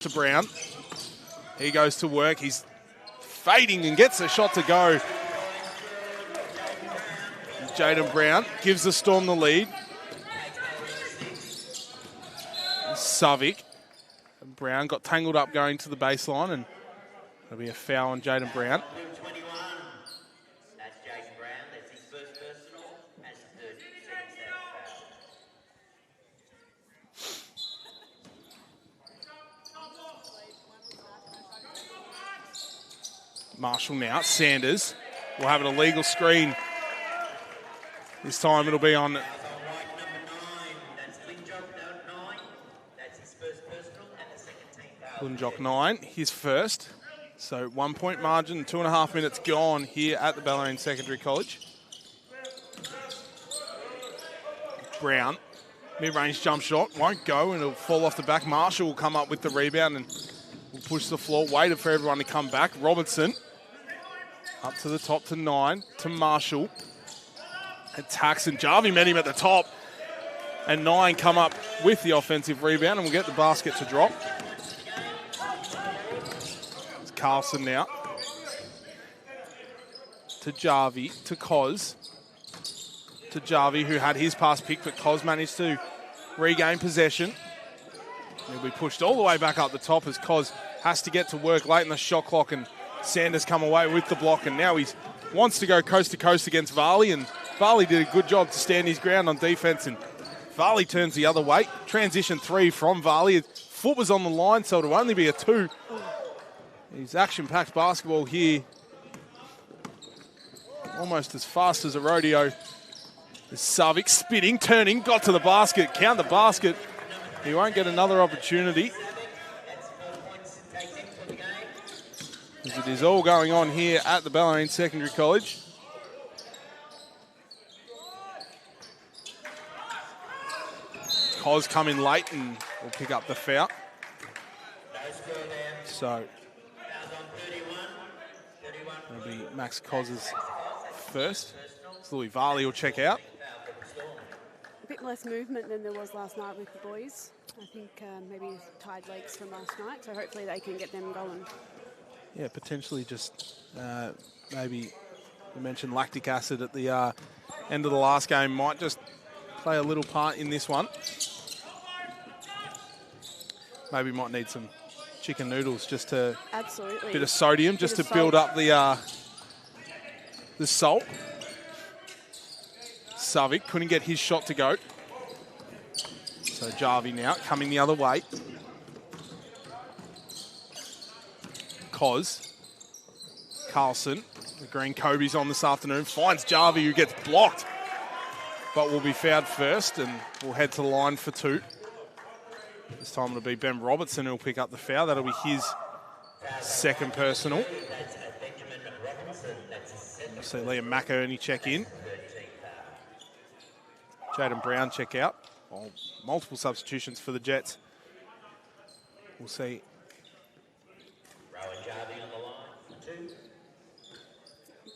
to Brown. He goes to work. He's fading and gets a shot to go. Jaden Brown gives the Storm the lead. Savic. Brown got tangled up going to the baseline, and there'll be a foul on Jaden Brown. Marshall now. Sanders will have an illegal screen. This time it'll be on Lundjock 9, his first. So 1 point margin, 2.5 minutes gone here at the Bellarine Secondary College. Brown, mid-range jump shot, won't go and it'll fall off the back. Marshall will come up with the rebound and will push the floor. Waited for everyone to come back. Robertson up to the top to 9, to Marshall. Attacks and Jarvie met him at the top. And 9 come up with the offensive rebound and will get the basket to drop. It's Carlson now. To Jarvie, to Cos. To Jarvie, who had his pass picked, but Cos managed to regain possession. He'll be pushed all the way back up the top as Cos has to get to work late in the shot clock, and Sanders come away with the block, and now he wants to go coast to coast against Varley, and Varley did a good job to stand his ground on defense, and Varley turns the other way. Transition 3 from Varley. His foot was on the line, so it'll only be a 2. He's action-packed basketball here. Almost as fast as a rodeo. Savic spinning, turning, got to the basket, count the basket. He won't get another opportunity. As it is all going on here at the Bellarine Secondary College. Cos come in late and will pick up the foul. So it'll be Max Cos's first. So Louis Varley will check out. A bit less movement than there was last night with the boys. I think maybe tired legs from last night, so hopefully they can get them going. Yeah, potentially just maybe we mentioned lactic acid at the end of the last game might just play a little part in this one. Maybe might need some chicken noodles just to absolutely bit of sodium just to build up the salt. Savic couldn't get his shot to go. So Jarvie now coming the other way. Cos. Carlson, the green Kobe's on this afternoon, finds Jarvie, who gets blocked, but will be fouled first and will head to the line for 2. This time it'll be Ben Robertson who'll pick up the foul. That'll be his second personal. We'll see Liam McInerney check in. Jaden Brown check out. Well, multiple substitutions for the Jets. We'll see.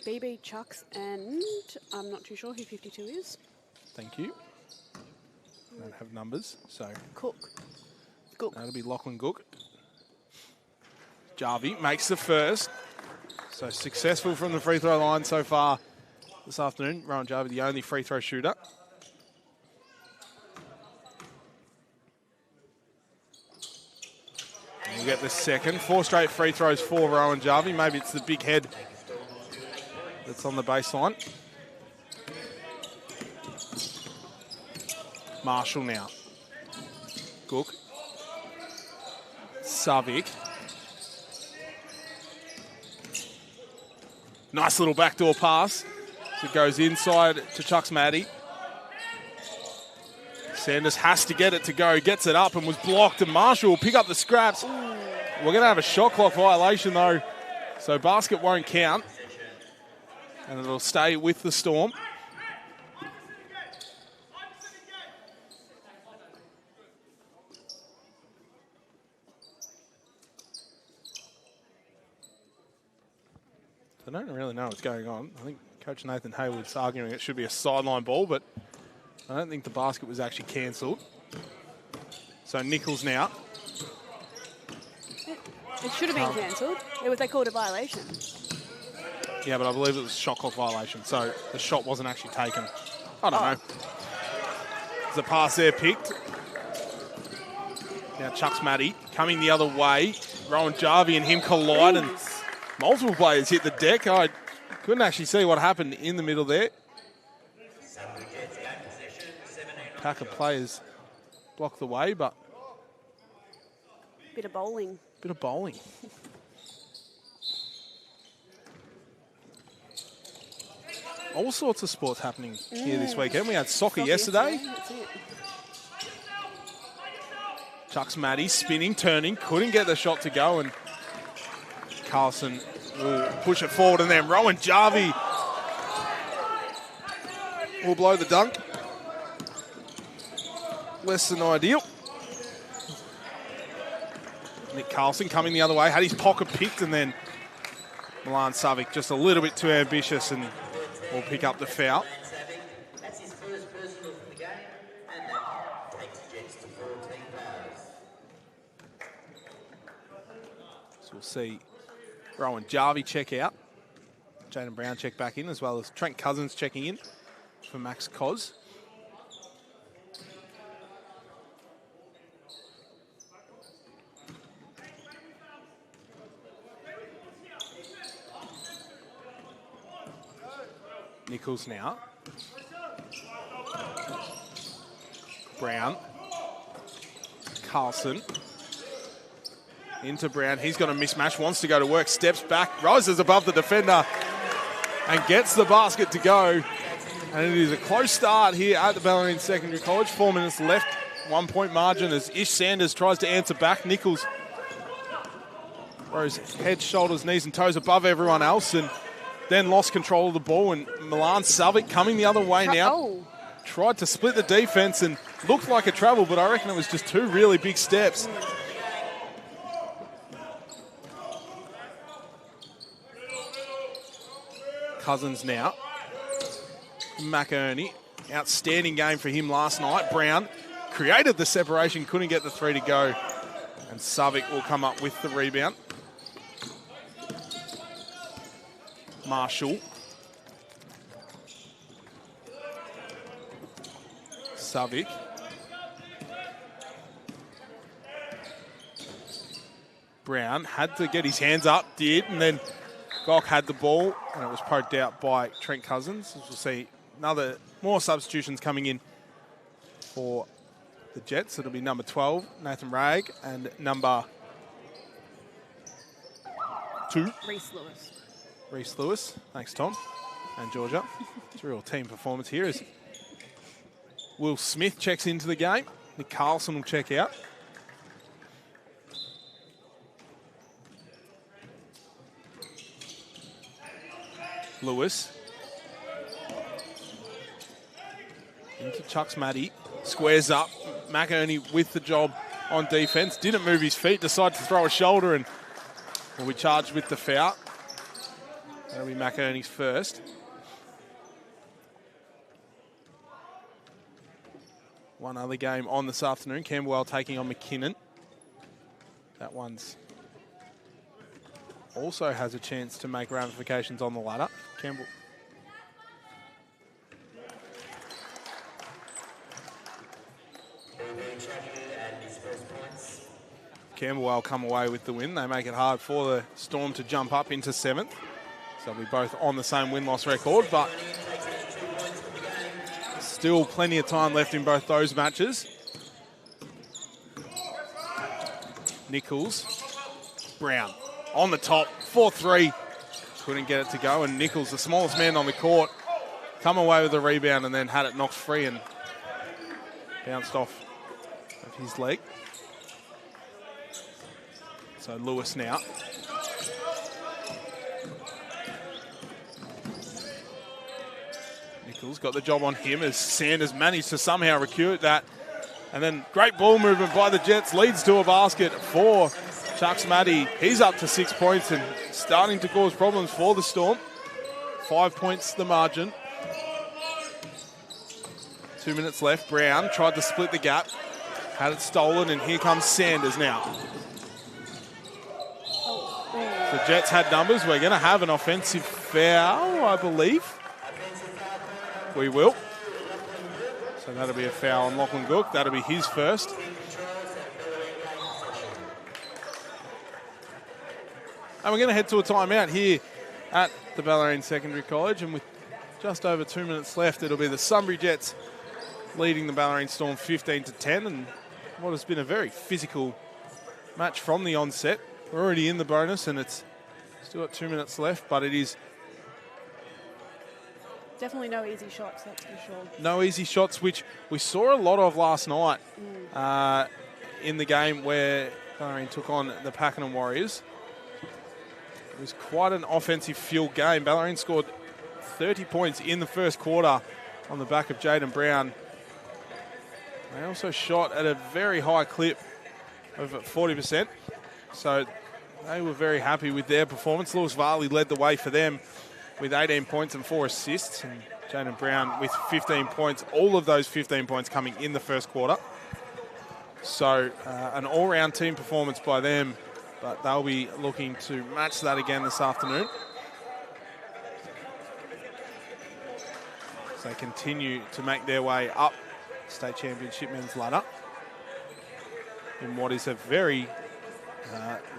BB Chucks, and I'm not too sure who 52 is. Thank you. I don't have numbers, so. Cook. That'll be Lachlan Cook. Jarvie makes the first. So successful from the free throw line so far this afternoon. Rowan Jarvie, the only free throw shooter. And we'll get the second. 4 straight free throws for Rowan Jarvie. Maybe it's the big head that's on the baseline. Marshall now. Cook. Savic. Nice little backdoor pass. It goes inside to Chucks Maddie. Sanders has to get it to go. Gets it up and was blocked. And Marshall will pick up the scraps. We're going to have a shot clock violation though. So basket won't count. And it'll stay with the Storm. I don't really know what's going on. I think Coach Nathan Hayward's arguing it should be a sideline ball, but I don't think the basket was actually cancelled. So Nichols now. It should have been cancelled. They called a violation. Yeah, but I believe it was a shot clock violation, so the shot wasn't actually taken. I don't know. There's a pass there picked. Now Chucks Matty coming the other way. Rowan Jarvie and him collide, and multiple players hit the deck. I couldn't actually see what happened in the middle there. Pack of players blocked the way, but... Bit of bowling. All sorts of sports happening here this weekend. We had soccer yesterday. That's it. Chucks Matty spinning, turning, couldn't get the shot to go, and Carlson will push it forward, and then Rowan Jarvie will blow the dunk. Less than ideal. Nick Carlson coming the other way, had his pocket picked, and then Milan Savic just a little bit too ambitious and will pick up the foul. That's his first personal for the game, and that takes the Jets to 14 fouls. So we'll see Rowan Jarvie check out. Jaden Brown check back in, as well as Trent Cousins checking in for Max Cos. Nichols now. Brown. Carlson. Into Brown. He's got a mismatch. Wants to go to work. Steps back. Rises above the defender. And gets the basket to go. And it is a close start here at the Bellarine Secondary College. 4 minutes left. 1 point margin as Ish Sanders tries to answer back. Nichols throws head, shoulders, knees and toes above everyone else. And then lost control of the ball, and Milan Savic coming the other way now. Tried to split the defense and looked like a travel, but I reckon it was just two really big steps. Cousins now. McInerney, outstanding game for him last night. Brown created the separation, couldn't get the three to go, and Savic will come up with the rebound. Marshall. Savic. Brown had to get his hands up, did, and then Gock had the ball, and it was poked out by Trent Cousins. As we'll see more substitutions coming in for the Jets. It'll be number 12, Nathan Ragg, and number 2, Reese Lewis. Thanks, Tom and Georgia. It's a real team performance here as Will Smith checks into the game. Nick Carlson will check out. Lewis. Into Chucks Matty. Squares up. McInerney with the job on defense. Didn't move his feet. Decided to throw a shoulder and will be charged with the foul. That'll be McInerney's first. One other game on this afternoon. Camberwell taking on McKinnon. That one's also has a chance to make ramifications on the ladder. Camberwell come away with the win. They make it hard for the Storm to jump up into 7th. So we're both on the same win-loss record, but still plenty of time left in both those matches. Nichols, Brown on the top, 4-3. Couldn't get it to go, and Nichols, the smallest man on the court, come away with the rebound and then had it knocked free and bounced off of his leg. So Lewis now. Nichols got the job on him as Sanders managed to somehow recruit that. And then great ball movement by the Jets leads to a basket for Chucks Matty. He's up to 6 points and starting to cause problems for the Storm. 5 points the margin. 2 minutes left. Brown tried to split the gap. Had it stolen, and here comes Sanders now. Jets had numbers. We're going to have an offensive foul, I believe. We will. So that'll be a foul on Lachlan Gook. That'll be his first. And we're going to head to a timeout here at the Bellarine Secondary College. And with just over 2 minutes left, it'll be the Sunbury Jets leading the Bellarine Storm 15-10. And what has been a very physical match from the onset. We're already in the bonus and it's still got 2 minutes left, but it is definitely no easy shots, that's for sure. No easy shots, which we saw a lot of last night in the game where Bellarine took on the Pakenham Warriors. It was quite an offensive fuel game. Bellarine scored 30 points in the first quarter on the back of Jaden Brown. They also shot at a very high clip of 40%. So they were very happy with their performance. Lewis Varley led the way for them with 18 points and 4 assists. And Jaden Brown with 15 points. All of those 15 points coming in the first quarter. So an all-round team performance by them. But they'll be looking to match that again this afternoon. So they continue to make their way up state championship men's ladder in what is a very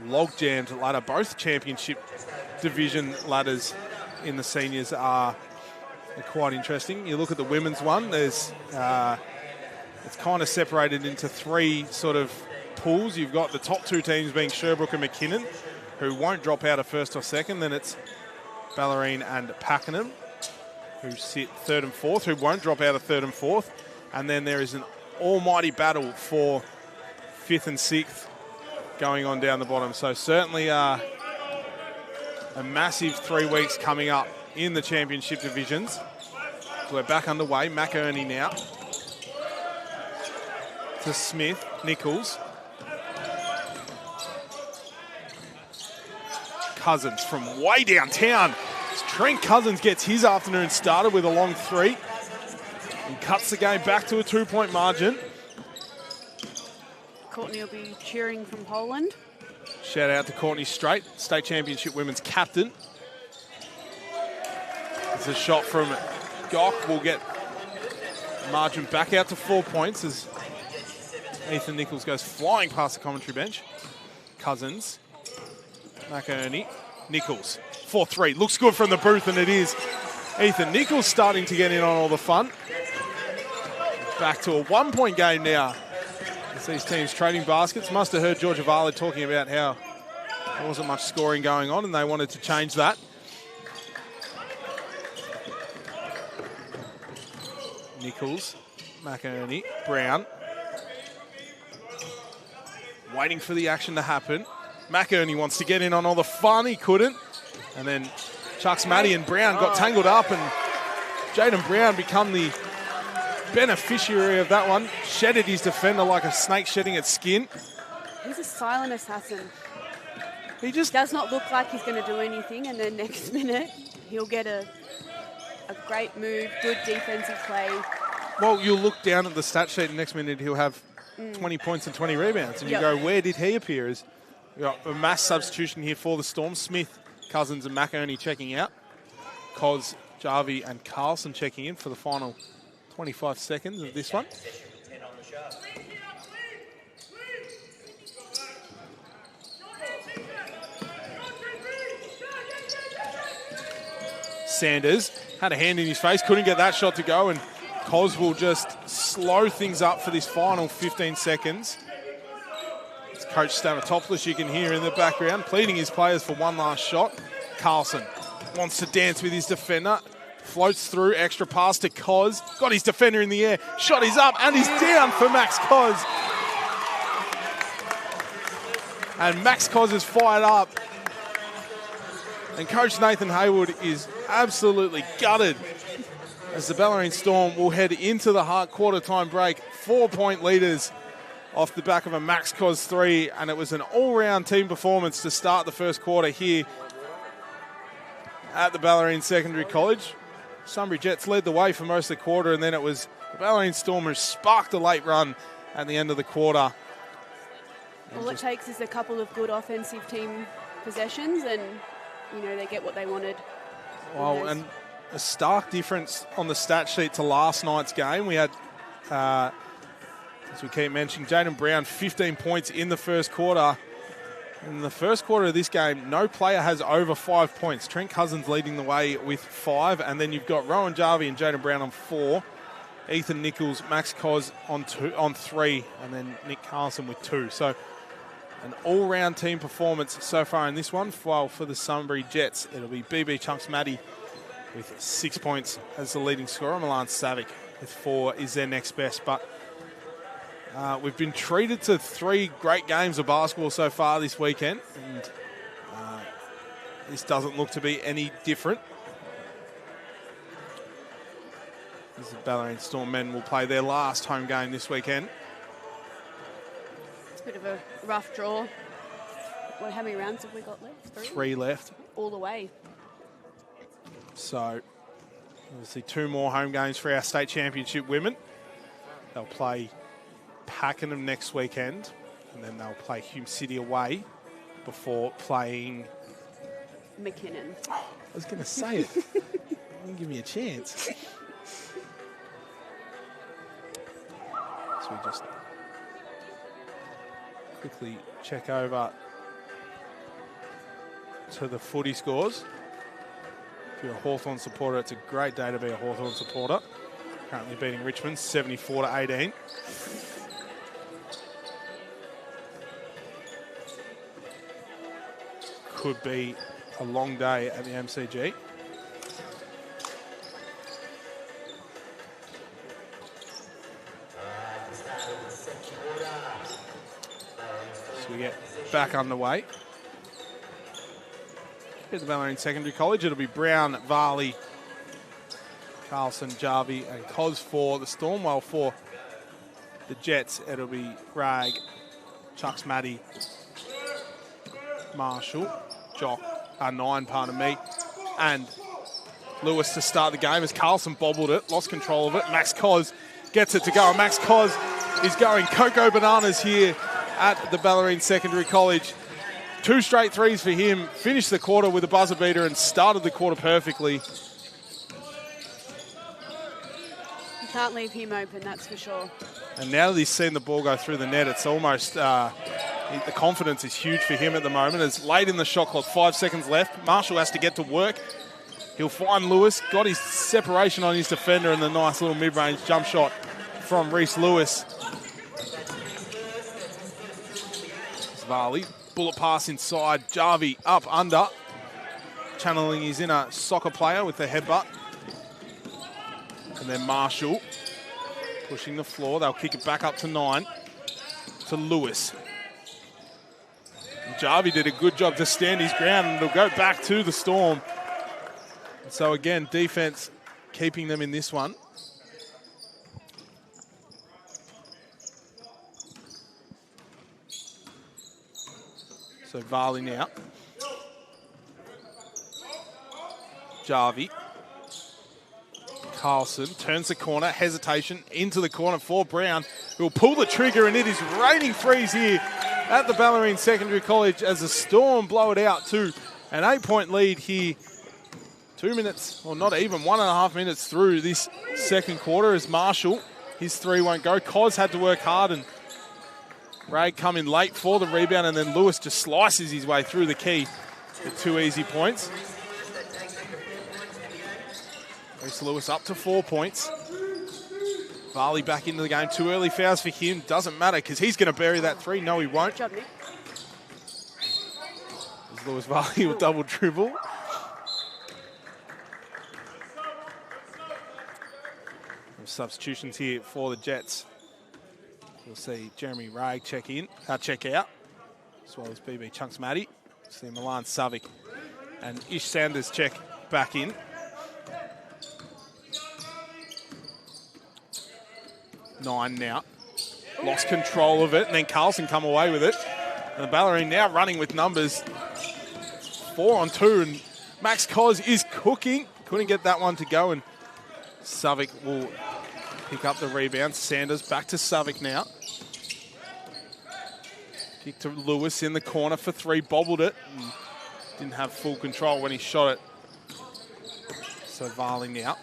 log-jammed ladder. Both championship division ladders in the seniors are quite interesting. You look at the women's one, there's it's kind of separated into 3 sort of pools. You've got the top 2 teams being Sherbrooke and McKinnon, who won't drop out of first or second. Then it's Bellarine and Pakenham, who sit 3rd and 4th, who won't drop out of 3rd and 4th. And then there is an almighty battle for 5th and 6th going on down the bottom. So certainly a massive 3 weeks coming up in the championship divisions. We're back underway. McErney now to Smith, Nichols. Cousins from way downtown. Trent Cousins gets his afternoon started with a long 3 and cuts the game back to a 2-point margin. Courtney will be cheering from Poland. Shout out to Courtney Strait, state championship women's captain. It's a shot from Gock. Will get margin back out to 4 points as Ethan Nichols goes flying past the commentary bench. Cousins, McErney, Nichols, 4-3. Looks good from the booth, and it is. Ethan Nichols starting to get in on all the fun. Back to a 1-point game now. As these teams trading baskets. Must have heard Georgia Varley talking about how there wasn't much scoring going on, and they wanted to change that. Nichols, McErney, Brown. Waiting for the action to happen. McErney wants to get in on all the fun. He couldn't. And then Chucks Matty and Brown got tangled up, and Jaden Brown become the beneficiary of that one. Shedded his defender like a snake shedding its skin. He's a silent assassin. He just does not look like he's going to do anything, and then next minute he'll get a great move, good defensive play. Well, you'll look down at the stat sheet, and next minute he'll have 20 points and 20 rebounds. And you go, where did he appear? We've got a mass substitution here for the Storm. Smith, Cousins and McErney checking out. Cos, Jarvie and Carlson checking in for the final 25 seconds of this one. Sanders had a hand in his face, couldn't get that shot to go, and Cos will just slow things up for this final 15 seconds. It's Coach Stamatopoulos, you can hear in the background, pleading his players for one last shot. Carlson wants to dance with his defender, floats through, extra pass to Cos, got his defender in the air, shot is up, and he's down for Max Cos. And Max Cos is fired up. And Coach Nathan Hayward is absolutely gutted as the Bellarine Storm will head into the quarter time break. 4-point leaders off the back of a Max Cos 3, and it was an all-round team performance to start the first quarter here at the Bellarine Secondary College. Sunbury Jets led the way for most of the quarter, and then it was the Bellarine Storm who sparked a late run at the end of the quarter. All it takes is a couple of good offensive team possessions, and they get what they wanted. Well, and a stark difference on the stat sheet to last night's game. We had, as we keep mentioning, Jaden Brown, 15 points in the first quarter. In the first quarter of this game, no player has over 5 points. Trent Cousins leading the way with 5, and then you've got Rowan Jarvie and Jaden Brown on 4, Ethan Nichols, Max Cos on 3, and then Nick Carlson with 2. So an all-round team performance so far in this one. While for the Sunbury Jets, it'll be BB Chunks Matty with 6 points as the leading scorer. Milan Savic with 4 is their next best. But we've been treated to 3 great games of basketball so far this weekend, and this doesn't look to be any different. As the Bellarine Storm men will play their last home game this weekend. It's a bit of a rough draw. How many rounds have we got left? 3 left. All the way. So, obviously 2 more home games for our state championship women. They'll play Pakenham next weekend, and then they'll play Hume City away before playing McKinnon. Oh, I was going to say it. Didn't give me a chance. So we just quickly check over to the footy scores. If you're a Hawthorn supporter, it's a great day to be a Hawthorn supporter. Currently beating Richmond 74-18. Could be a long day at the MCG. So we get back underway. At the Bellarine Secondary College, it'll be Brown, Varley, Carlson, Jarvie and Cos for the Storm, while for the Jets, it'll be Rag, Chucks Matty, Marshall, Jock, 9, pardon me, and Lewis to start the game as Carlson bobbled it, lost control of it. Max Cos gets it to go, and Max Cos is going cocoa bananas here at the Bellarine Secondary College. 2 straight threes for him, finished the quarter with a buzzer beater and started the quarter perfectly. You can't leave him open, that's for sure. And now that he's seen the ball go through the net, it's almost, the confidence is huge for him at the moment. It's late in the shot clock, 5 seconds left. Marshall has to get to work. He'll find Lewis, got his separation on his defender, and the nice little mid-range jump shot from Reese Lewis. Varley, bullet pass inside, Jarvie up under, channeling his inner soccer player with the headbutt. And then Marshall pushing the floor. They'll kick it back up to 9 to Lewis. And Jarvie did a good job to stand his ground, and it'll go back to the Storm. And so again, defense keeping them in this one. So Varley now. Jarvie. Carlson turns the corner, hesitation into the corner for Brown, who will pull the trigger, and it is raining threes here at the Bellarine Secondary College as the Storm blow it out to an 8-point lead here. 2 minutes, or not even 1.5 minutes through this second quarter as Marshall, his 3 won't go. Cos had to work hard, and Ray come in late for the rebound, and then Lewis just slices his way through the key for 2 easy points. Reese Lewis up to 4 points. Varley back into the game. 2 early fouls for him. Doesn't matter because he's going to bury that 3. No, he won't. Good job, Nick. As Lewis Varley will double dribble. Substitutions here for the Jets. We'll see Jeremy Ragg check out, as well as BB Chunks Matty. See Milan Savic and Ish Sanders check back in. Nine now. Lost control of it, and then Carlson come away with it. And the Bellarine now running with numbers. 4 on 2, and Max Cos is cooking. Couldn't get that one to go, and Savic will pick up the rebound. Sanders back to Savic now. Kick to Lewis in the corner for 3, bobbled it. And didn't have full control when he shot it. So Varley now.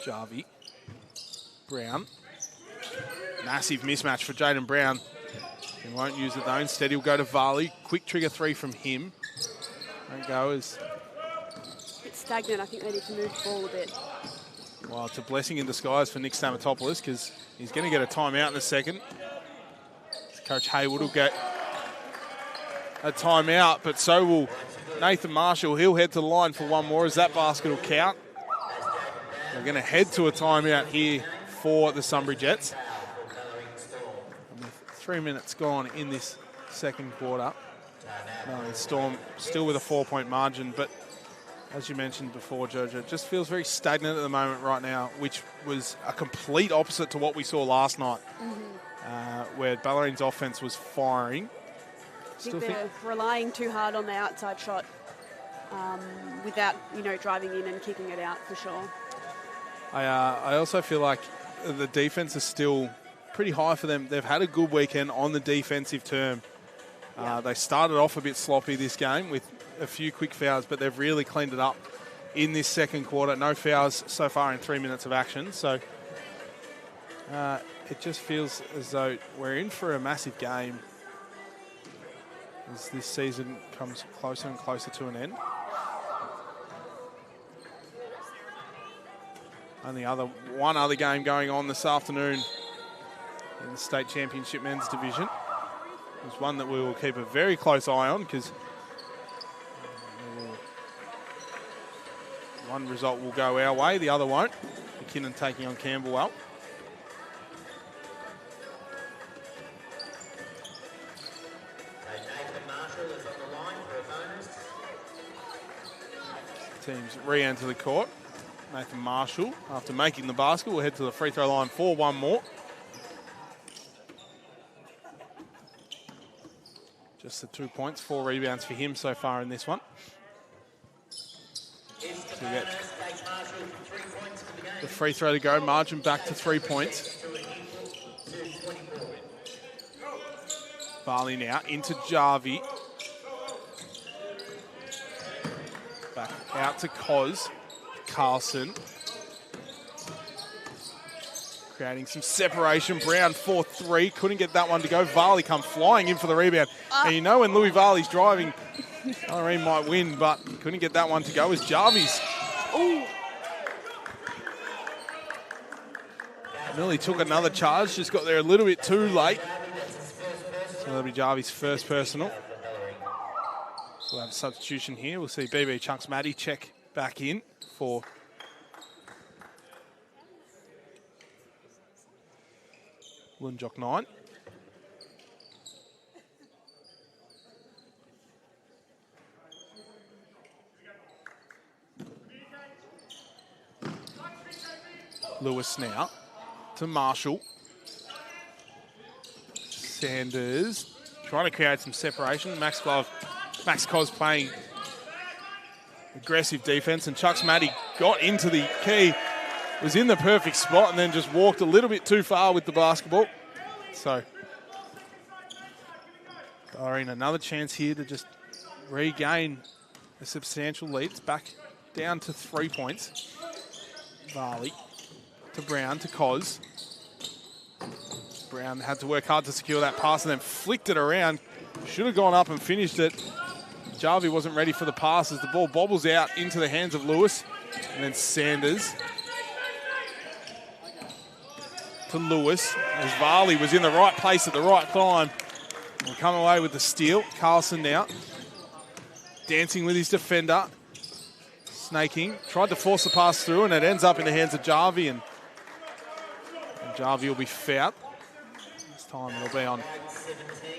Jarvie. Brown. Massive mismatch for Jaden Brown. He won't use it though. Instead, he'll go to Varley. Quick trigger 3 from him. Don't go as... A bit stagnant. I think they need to move the ball a bit. Well, it's a blessing in disguise for Nick Stamatopoulos because he's going to get a timeout in a second. Coach Haywood will get a timeout, but so will Nathan Marshall. He'll head to the line for one more as that basket will count. We're going to head to a timeout here for the Sunbury Jets. And with 3 minutes gone in this second quarter. The Storm still with a 4-point margin, but as you mentioned before, Jojo, it just feels very stagnant at the moment right now, which was a complete opposite to what we saw last night, where Ballarine's offense was firing. I think they're relying too hard on the outside shot without, driving in and keeping it out for sure. I also feel like the defense is still pretty high for them. They've had a good weekend on the defensive term. They started off a bit sloppy this game with a few quick fouls, but they've really cleaned it up in this second quarter. No fouls so far in 3 minutes of action. So it just feels as though we're in for a massive game as this season comes closer and closer to an end. Only one other game going on this afternoon in the state championship men's division. It's one that we will keep a very close eye on because one result will go our way, the other won't. McKinnon taking on Camberwell. Teams re-enter the court. Nathan Marshall, after making the basket, will head to the free throw line for one more. Just the 2 points, 4 rebounds for him so far in this one. So we get the free throw to go, margin back to 3 points. Varley now into Jarvie. Back out to Koz. Carlson. Creating some separation. Brown 4-3. Couldn't get that one to go. Varley come flying in for the rebound. And when Louis Varley's driving, Bellarine might win, but couldn't get that one to go as Jarvie's. Ooh. Nearly took another charge. Just got there a little bit too late. So that'll be Jarvie's first personal. We'll have a substitution here. We'll see BB Chunks Matty check back in for Lundjock 9. Lewis now to Marshall. Sanders trying to create some separation. Max Cos playing aggressive defense, and Chucks Matty got into the key, was in the perfect spot, and then just walked a little bit too far with the basketball. So, Bellarine, another chance here to just regain a substantial lead. It's back down to 3 points. Varley to Brown to Cos. Brown had to work hard to secure that pass and then flicked it around. Should have gone up and finished it. Jarvie wasn't ready for the pass as the ball bobbles out into the hands of Lewis. And then Sanders to Lewis as Varley was in the right place at the right time. We'll come away with the steal. Carlson now dancing with his defender. Snaking. Tried to force the pass through and it ends up in the hands of Jarvie. And Jarvie will be fouled. This time it'll be on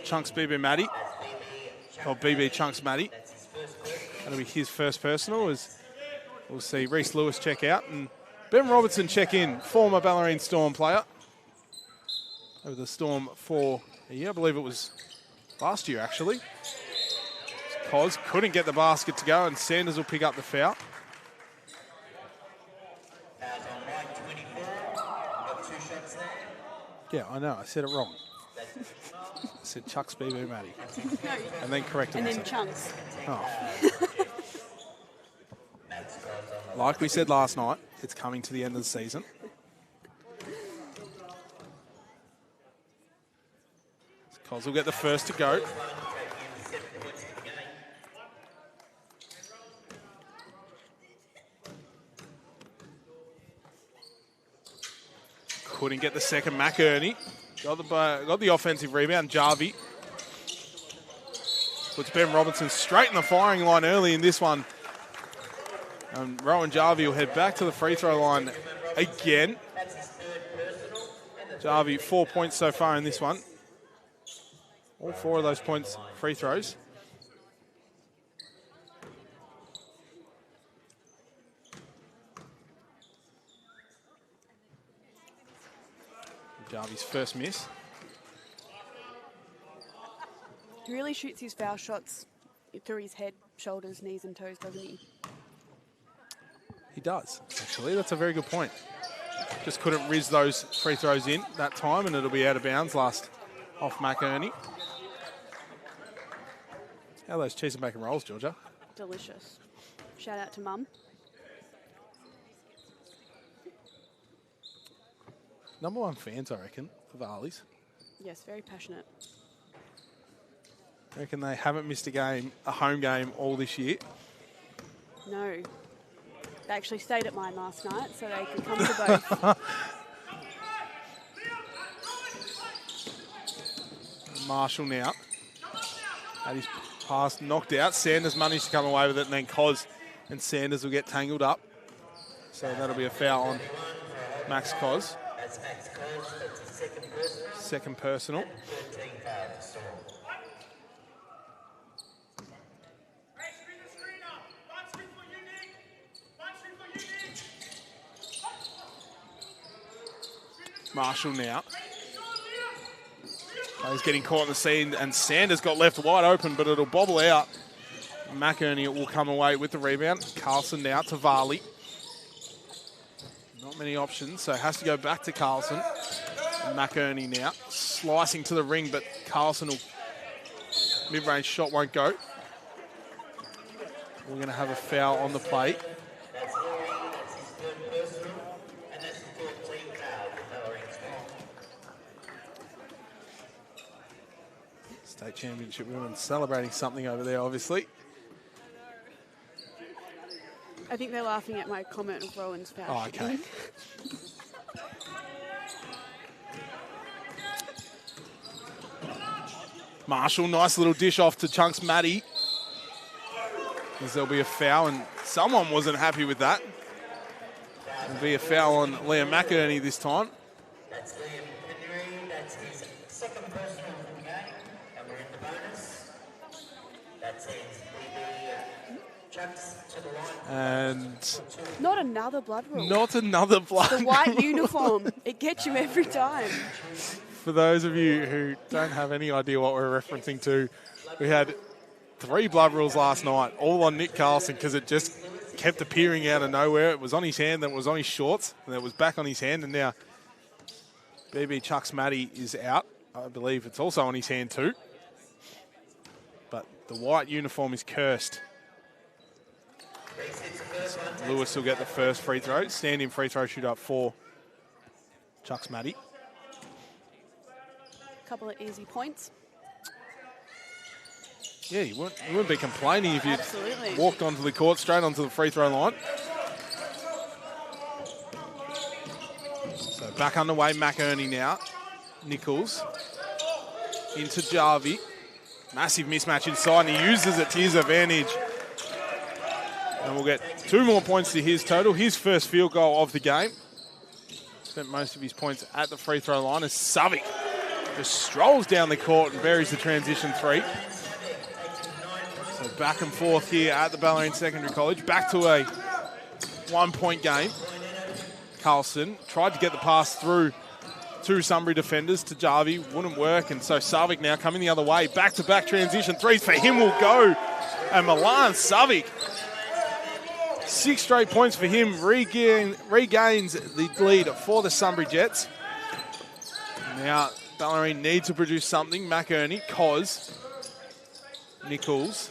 Chunks BB Matty. Or BB Chunks Matty. That'll be his first personal as we'll see Reese Lewis check out and Ben Robertson check in, former Bellarine Storm player. Over the Storm for a year, I believe it was last year actually. Cos couldn't get the basket to go and Sanders will pick up the foul. Yeah, I know, I said it wrong. said Chuck's BB Matty. No. And then corrected And then myself. Chunks. Oh. Like we said last night, it's coming to the end of the season. Coz will get the first to go. Couldn't get the second. McEarney got the offensive rebound. Jarvie puts Ben Robinson straight in the firing line early in this one. And Rowan Jarvie will head back to the free throw line again. Jarvie 4 points so far in this one. All 4 of those points free throws. Jarvie's first miss. He really shoots his foul shots through his head, shoulders, knees and toes, doesn't he? He does, actually. That's a very good point. Just couldn't riz those free throws in that time, and it'll be out of bounds last off McEarney. How are those cheese and bacon rolls, Georgia? Delicious. Shout out to Mum. #1 fans, I reckon, of Arley's. Yes, very passionate. I reckon they haven't missed a home game all this year. No. They actually stayed at mine last night so they could come to both. Marshall now. Had his pass knocked out. Sanders managed to come away with it, and then Coz and Sanders will get tangled up. So that'll be a foul on Max Coz. That's Max Coz. That's his second personal. Second personal. 13 fouls. So Marshall now. He's getting caught in the scene, and Sanders got left wide open, but it'll bobble out. McEarney will come away with the rebound. Carlson now to Varley. Not many options, so has to go back to Carlson. And McEarney now slicing to the ring, but Carlson will mid-range shot won't go. We're going to have a foul on the play. that's his third personal. And that's his 13 foul for Bellarine's goal. State Championship women celebrating something over there, obviously. I think they're laughing at my comment of Rowan's foul. Oh, okay. Marshall, nice little dish off to Chunks Matty. As there'll be a foul, and someone wasn't happy with that. There'll be a foul on Liam McEarney this time. That's Liam Henry. That's his second personal of the game. And we're in the bonus. That sends BB Chucks to the line. And Not another blood rule. not another blood. The white uniform. It gets you every time. For those of you who don't have any idea what we're referencing to, we had 3 blood rules last night, all on Nick Carlson, because it just kept appearing out of nowhere. It was on his hand, then it was on his shorts, and then it was back on his hand, and now BB Chucks Matty is out. I believe it's also on his hand too. But the white uniform is cursed. Lewis will get the first free throw. Stand-in free throw shoot up for Chucks Matty. Couple of easy points. Yeah, you wouldn't be complaining if you Absolutely. walked onto the court, straight onto the free throw line. So back underway, McEarney now. Nichols into Jarvie. Massive mismatch inside, and he uses it to his advantage. And we'll get 2 more points to his total. His first field goal of the game. Spent most of his points at the free throw line as Savic just strolls down the court and buries the transition 3. So back and forth here at the Bellarine Secondary College. Back to a 1-point game. Carlson tried to get the pass through 2 Sunbury defenders to Jarvie. Wouldn't work, and so Savic now coming the other way. Back-to-back transition 3s for him will go. And Milan Savic, 6 straight points for him, regains the lead for the Sunbury Jets. Now Bellarine need to produce something. McEarney, Cos, Nichols,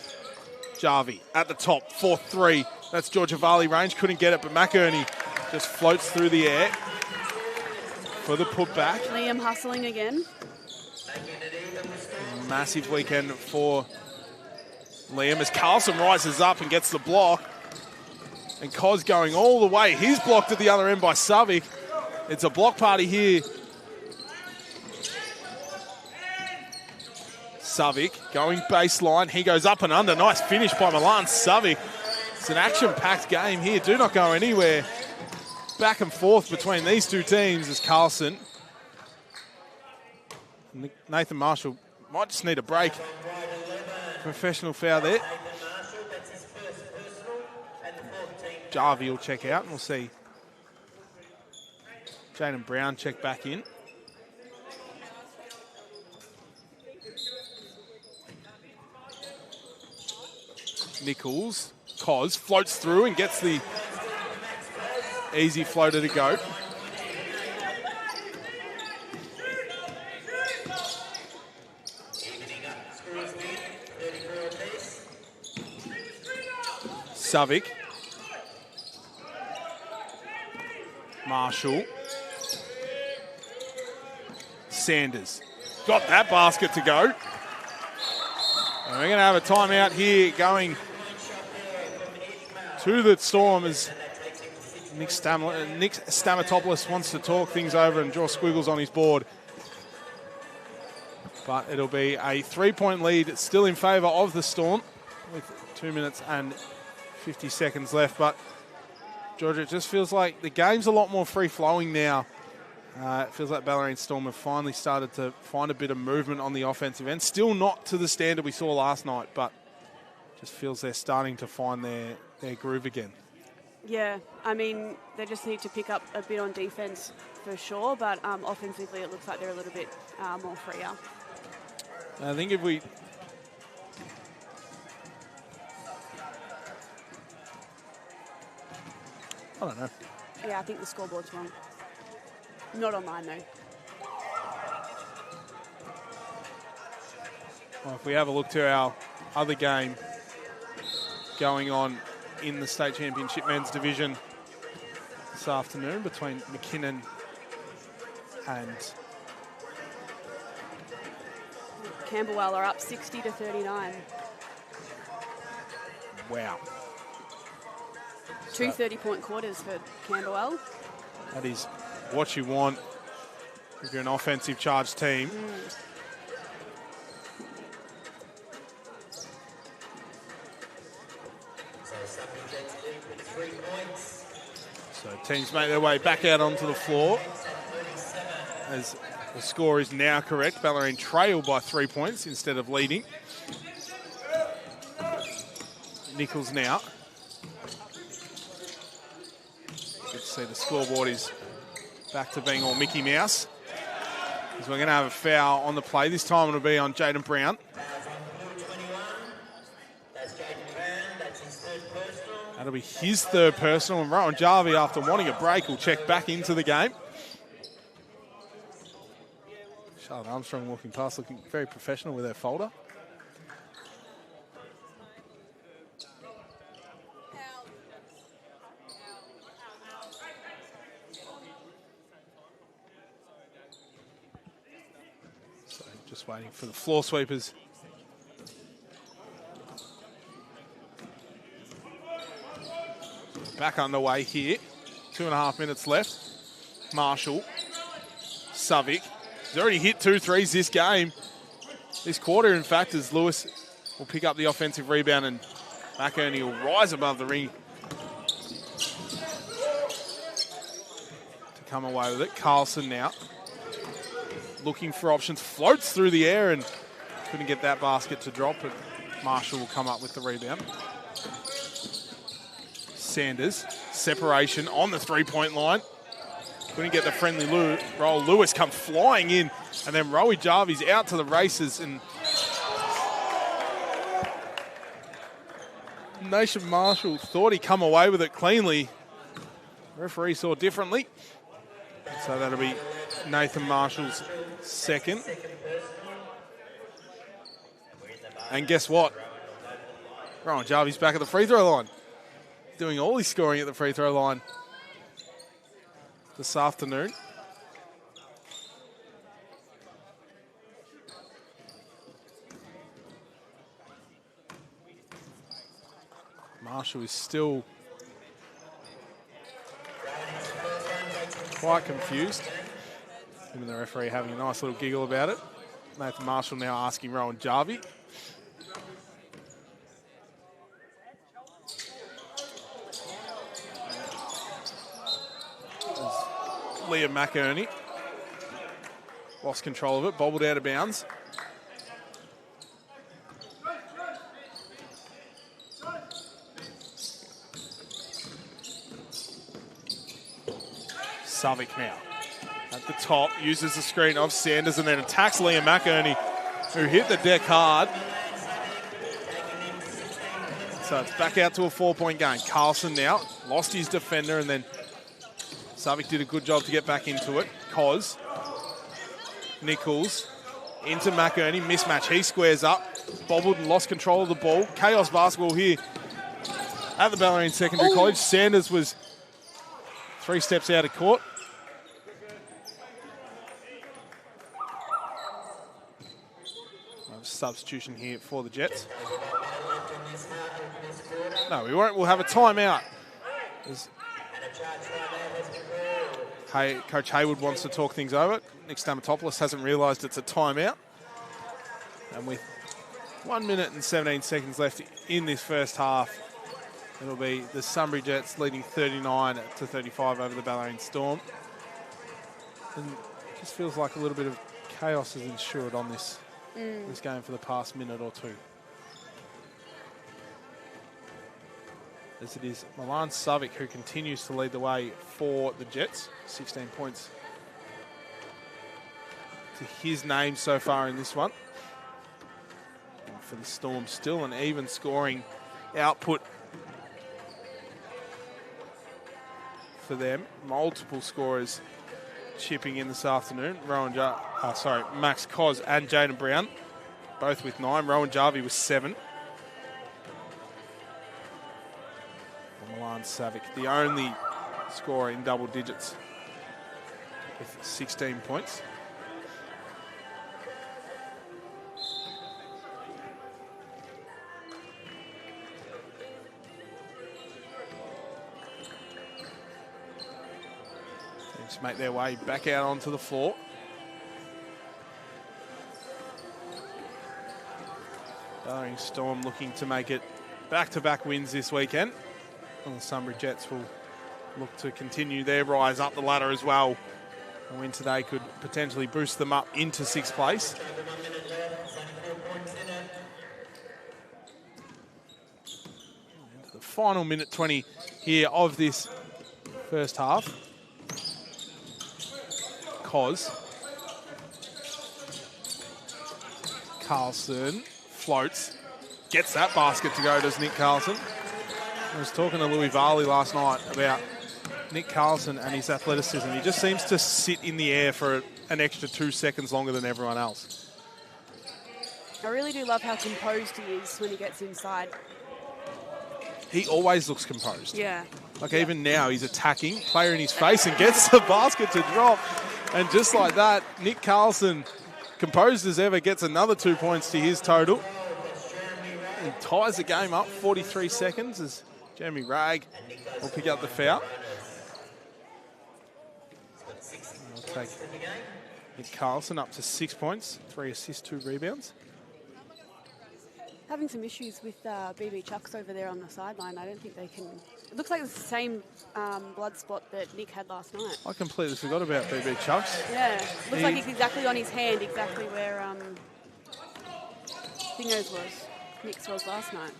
Jarvie at the top, 4-3. That's Georgia Varley range, couldn't get it, but McEarney just floats through the air for the putback. Liam hustling again. Massive weekend for Liam as Carlson rises up and gets the block. And Cos going all the way. He's blocked at the other end by Savic. It's a block party here. Savic going baseline. He goes up and under. Nice finish by Milan Savic. It's an action-packed game here. Do not go anywhere. Back and forth between these two teams as Carlson. Nathan Marshall might just need a break. Professional foul there. Jarvie will check out and we'll see Jaden Brown check back in. Nichols, Cos floats through and gets the easy floater to go. Savic. Marshall. Sanders. Got that basket to go. And we're going to have a timeout here going to the Storm as Nick Stamatopoulos wants to talk things over and draw squiggles on his board. But it'll be a 3-point lead still in favour of the Storm with 2 minutes and 50 seconds left. But, Georgia, it just feels like the game's a lot more free-flowing now. It feels like Bellarine Storm have finally started to find a bit of movement on the offensive end. Still not to the standard we saw last night, but just feels they're starting to find their groove again. Yeah, I mean, they just need to pick up a bit on defense for sure, but offensively it looks like they're a little bit more freer. I think if we... I don't know. Yeah, I think the scoreboard's wrong. Not online, though. Well, if we have a look to our other game going on in the state championship men's division this afternoon between McKinnon and Camberwell are up 60-39. Wow. Two 30-point quarters for Camberwell. That is what you want if you're an offensive charged team. So teams make their way back out onto the floor as the score is now correct. Bellarine trail by 3 points instead of leading. Nichols now. Good to see the scoreboard is back to being all Mickey Mouse. Because we're going to have a foul on the play. This time it'll be on Jaden Brown. That'll be his third personal. And Rowan Jarvie, after wanting a break, will check back into the game. Charlotte Armstrong walking past, looking very professional with her folder. So just waiting for the floor sweepers. Back underway here. 2.5 minutes left. Marshall. Savic. He's already hit 2 threes this game. This quarter, in fact, as Lewis will pick up the offensive rebound and McEarney will rise above the ring to come away with it. Carlson now looking for options. Floats through the air and couldn't get that basket to drop, but Marshall will come up with the rebound. Sanders, separation on the three-point line. Couldn't get the friendly roll. Lewis come flying in, and then Rowie Jarvie's out to the races, and Nation Marshall thought he'd come away with it cleanly. The referee saw differently. So that'll be Nathan Marshall's second. And guess what? Rowan Jarvie's back at the free throw line. Doing all his scoring at the free throw line this afternoon. Marshall is still quite confused. Him and the referee having a nice little giggle about it. Nathan Marshall now asking Rowan Jarvie. Liam McInerney lost control of it, bobbled out of bounds. Savic now at the top, uses the screen of Sanders and then attacks Liam McInerney, who hit the deck hard. So it's back out to a 4-point game. Carlson now lost his defender and then Savic did a good job to get back into it. Cos, Nichols into McInerney, mismatch. He squares up, bobbled and lost control of the ball. Chaos basketball here at the Bellarine Secondary College. Sanders was 3 steps out of court. Substitution here for the Jets. No, we won't. We'll have a timeout. Hey, Coach Hayward wants to talk things over. Nick Stamatopoulos hasn't realised it's a timeout. And with 1 minute and 17 seconds left in this first half, it'll be the Sunbury Jets leading 39-35 over the Bellarine Storm. And it just feels like a little bit of chaos has ensued on this game for the past minute or two. As it is Milan Savic who continues to lead the way for the Jets. 16 points to his name so far in this one. And for the Storm, still an even scoring output for them. Multiple scorers chipping in this afternoon. Max Cos and Jaden Brown, both with 9. Rowan Jarvie with 7. Milan Savic, the only scorer in double digits with 16 points. Teams make their way back out onto the floor. Bellarine Storm looking to make it back-to-back wins this weekend. And the Sunbury Jets will look to continue their rise up the ladder as well. A win today could potentially boost them up into 6th place. Into the final minute 20 here of this first half. Cos. Carlson floats. Gets that basket to go, does Nick Carlson. I was talking to Louis Varley last night about Nick Carlson and his athleticism. He just seems to sit in the air for an extra 2 seconds longer than everyone else. I really do love how composed he is when he gets inside. He always looks composed. Yeah. Like even now, he's attacking, player in his face, and gets the basket to drop. And just like that, Nick Carlson, composed as ever, gets another 2 points to his total. And ties the game up, 43 seconds as Jeremy Ragg will pick up the foul. I'll take Nick Carlson up to 6 points, 3 assists, 2 rebounds. Having some issues with BB Chucks over there on the sideline. I don't think they can... It looks like it's the same blood spot that Nick had last night. I completely forgot about BB Chucks. Yeah, looks like it's exactly on his hand, exactly where Dingo's was. Nick's was last night.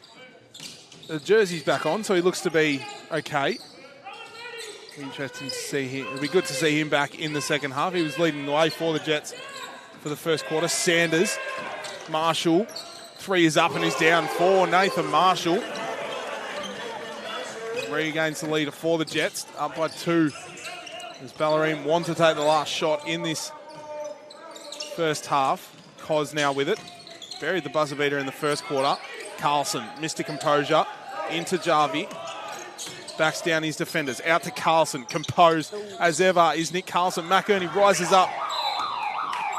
The jersey's back on, so he looks to be okay. Interesting to see him. It'll be good to see him back in the second half. He was leading the way for the Jets for the first quarter. Sanders, Marshall, 3 is up and is down for Nathan Marshall. Regains the lead for the Jets, up by 2. As Bellarine want to take the last shot in this first half. Cos now with it. Buried the buzzer beater in the first quarter. Carlson, Mr. Composure, into Jarvie. Backs down his defenders. Out to Carlson. Composed as ever is Nick Carlson. McInerney rises up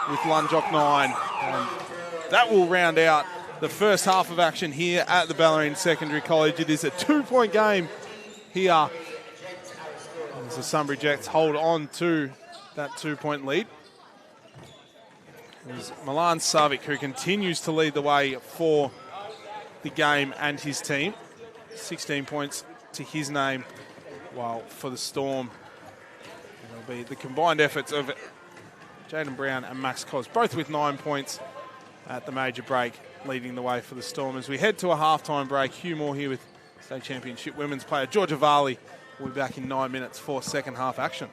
with Lunjock 9. And that will round out the first half of action here at the Bellarine Secondary College. It is a 2-point game here as the Sunbury Jets hold on to that 2-point lead. It was Milan Savic who continues to lead the way for the game and his team. 16 points to his name, while for the Storm, it'll be the combined efforts of Jaden Brown and Max Cos, both with 9 points at the major break, leading the way for the Storm. As we head to a halftime break, Hugh Moore here with State Championship women's player Georgia Varley will be back in 9 minutes for second half action.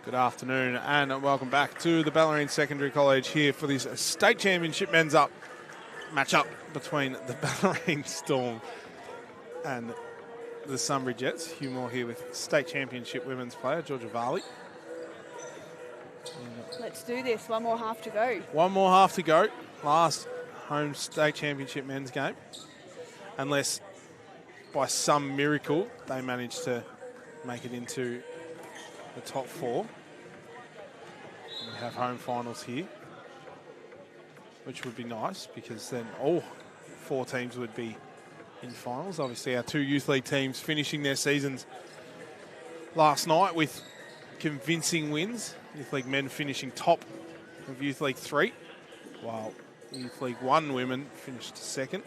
Good afternoon and welcome back to the Bellarine Secondary College here for this state championship men's up match-up between the Bellarine Storm and the Sunbury Jets. Hugh Moore here with state championship women's player Georgia Varley. Let's do this. One more half to go. One more half to go. Last home state championship men's game. Unless by some miracle they manage to make it into the top four. And we have home finals here, which would be nice because then all four teams would be in finals. Obviously, our two youth league teams finishing their seasons last night with convincing wins. Youth League men finishing top of Youth League 3, while Youth League 1 women finished second.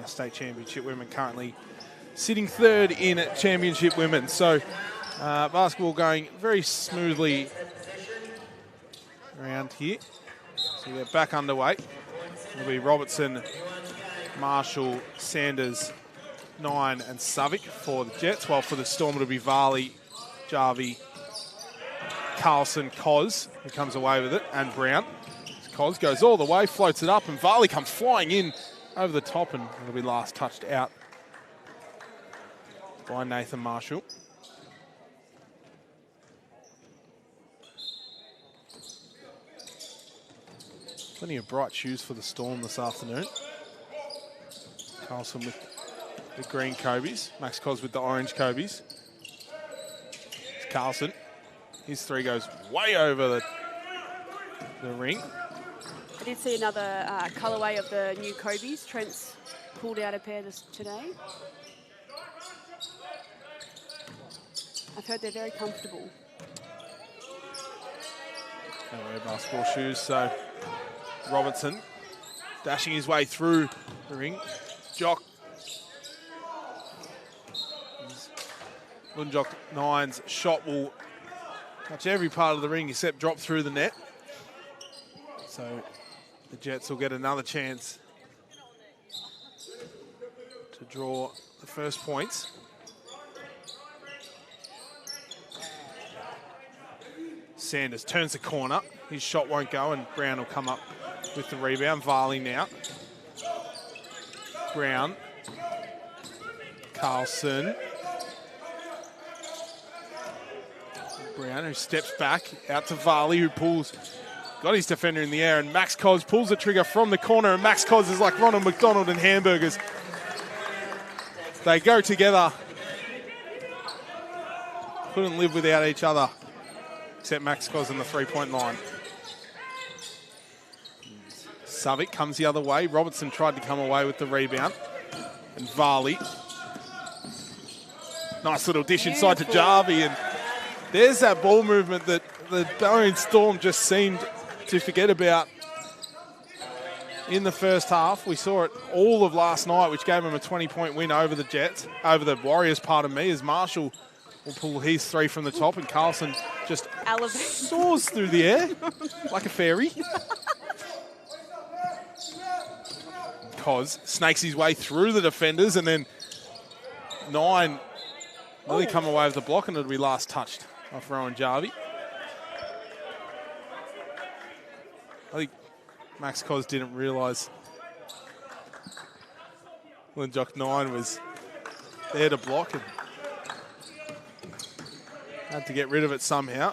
Our state championship women currently sitting third in championship women. So basketball going very smoothly around here. So we're back underway. It'll be Robertson, Marshall, Sanders, Nine and Savick for the Jets, while for the Storm it'll be Varley, Jarvie, Carlson, Cos, who comes away with it, and Brown. Cos goes all the way, floats it up, and Varley comes flying in over the top, and it'll be last touched out by Nathan Marshall. Plenty of bright shoes for the Storm this afternoon. Carlson with the green Kobe's, Max Cos with the orange Kobe's. It's Carlson. His three goes way over the ring. I did see another colourway of the new Kobe's. Trent's pulled out a pair today. I've heard they're very comfortable. Don't wear basketball shoes, so Robertson dashing his way through the ring. Jock. Lundjock Nine's shot will touch every part of the ring except drop through the net. So the Jets will get another chance to draw the first points. Sanders turns the corner. His shot won't go and Brown will come up with the rebound. Varley now. Brown. Carlson. Brown, who steps back out to Varley, who got his defender in the air, and Max Cos pulls the trigger from the corner, and Max Cos is like Ronald McDonald and hamburgers. They go together. Couldn't live without each other, except Max Cos on the three-point line. Savick comes the other way. Robertson tried to come away with the rebound. And Varley. Nice little dish inside to Jarvie, and there's that ball movement that the Bellarine Storm just seemed to forget about in the first half. We saw it all of last night, which gave them a 20-point win over the Jets, over the Warriors, pardon me, as Marshall will pull his three from the top and Carlson just soars through the air like a fairy. Cos snakes his way through the defenders, and then Nine really come away with the block, and it'll be last touched off Rowan Jarvie. I think Max Cos didn't realise Lundjock Nine was there to block and had to get rid of it somehow.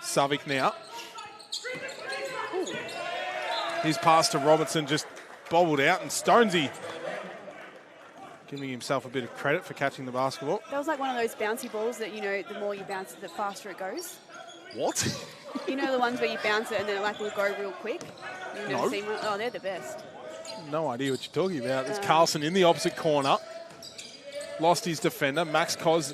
Savick now. His pass to Robertson just bobbled out, and Stonesy giving himself a bit of credit for catching the basketball. That was like one of those bouncy balls that, you know, the more you bounce it, the faster it goes. What? You know the ones where you bounce it and then it like will go real quick? You've never No. seen one? Oh, they're the best. No idea what you're talking about. There's Carlson in the opposite corner. Lost his defender. Max Cos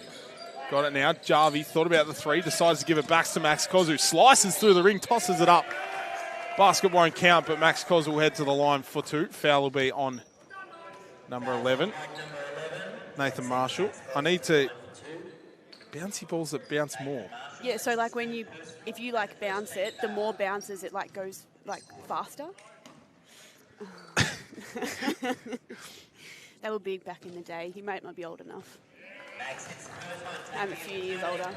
got it now. Jarvie thought about the three, decides to give it back to Max Cos, who slices through the ring, tosses it up. Basket won't count, but Max Cos will head to the line for two. Foul will be on number 11, Nathan Marshall. I need to bouncy balls that bounce more. Yeah, so like if you like bounce it, the more bounces it like goes like faster. They were big back in the day. You might not be old enough. I'm a few years older.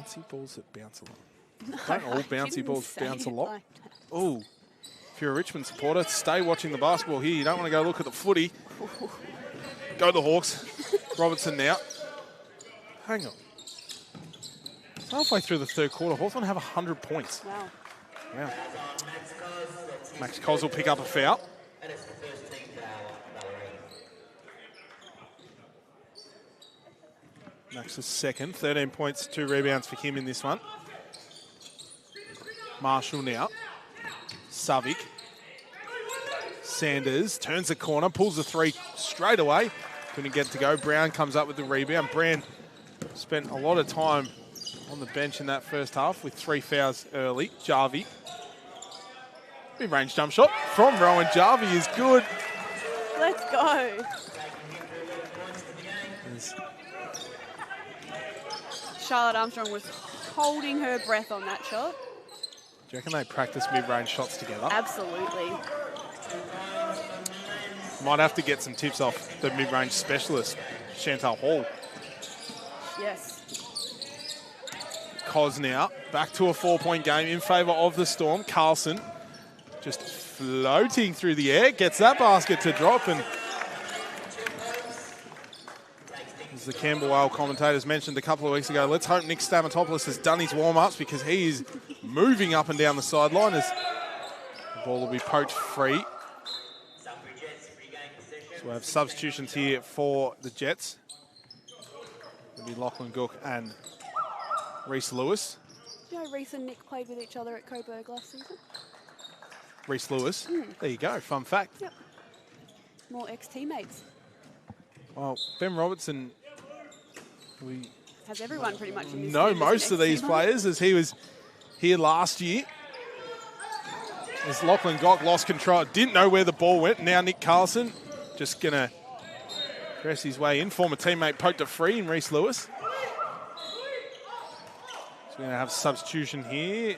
Bouncy balls that bounce a lot. Don't all bouncy balls bounce a lot? Like Oh, if you're a Richmond supporter, stay watching the basketball here. You don't want to go look at the footy. Go the Hawks. Robertson now. Hang on. It's halfway through the third quarter. Hawthorn have 100 points. wow. Wow. Max Cos will pick up a foul. And it's the first team foul, Bellarine. Max's second. 13 points, 2 rebounds for him in this one. Marshall now. Savic. Sanders turns the corner, pulls the 3 straight away. Couldn't get to go. Brown comes up with the rebound. Brand spent a lot of time on the bench in that first half with 3 fouls early. Jarvie. Mid-range jump shot from Rowan. Jarvie is good. Let's go. Charlotte Armstrong was holding her breath on that shot. Do you reckon they practice mid-range shots together? Absolutely. Might have to get some tips off the mid-range specialist, Chantal Hall. Yes. Cos now, back to a 4-point game in favour of the Storm. Carlson just floating through the air, gets that basket to drop, and as the Campbell commentators mentioned a couple of weeks ago, let's hope Nick Stamatopoulos has done his warm-ups because he is moving up and down the sideline as the ball will be poked free. So we have substitutions here for the Jets. It'll be Lachlan Gook and Reese Lewis. Do you know Reese and Nick played with each other at Coburg last season? Reese Lewis. There you go, fun fact. Yep. More ex-teammates. Well, Ben Robertson, we Has everyone pretty much in this know team as an most of these ex-teammate. players as he was here last year. As Lachlan Gock lost control, didn't know where the ball went. Now Nick Carlson just going to press his way in. Former teammate poked it free in Reese Lewis. So we're going to have substitution here.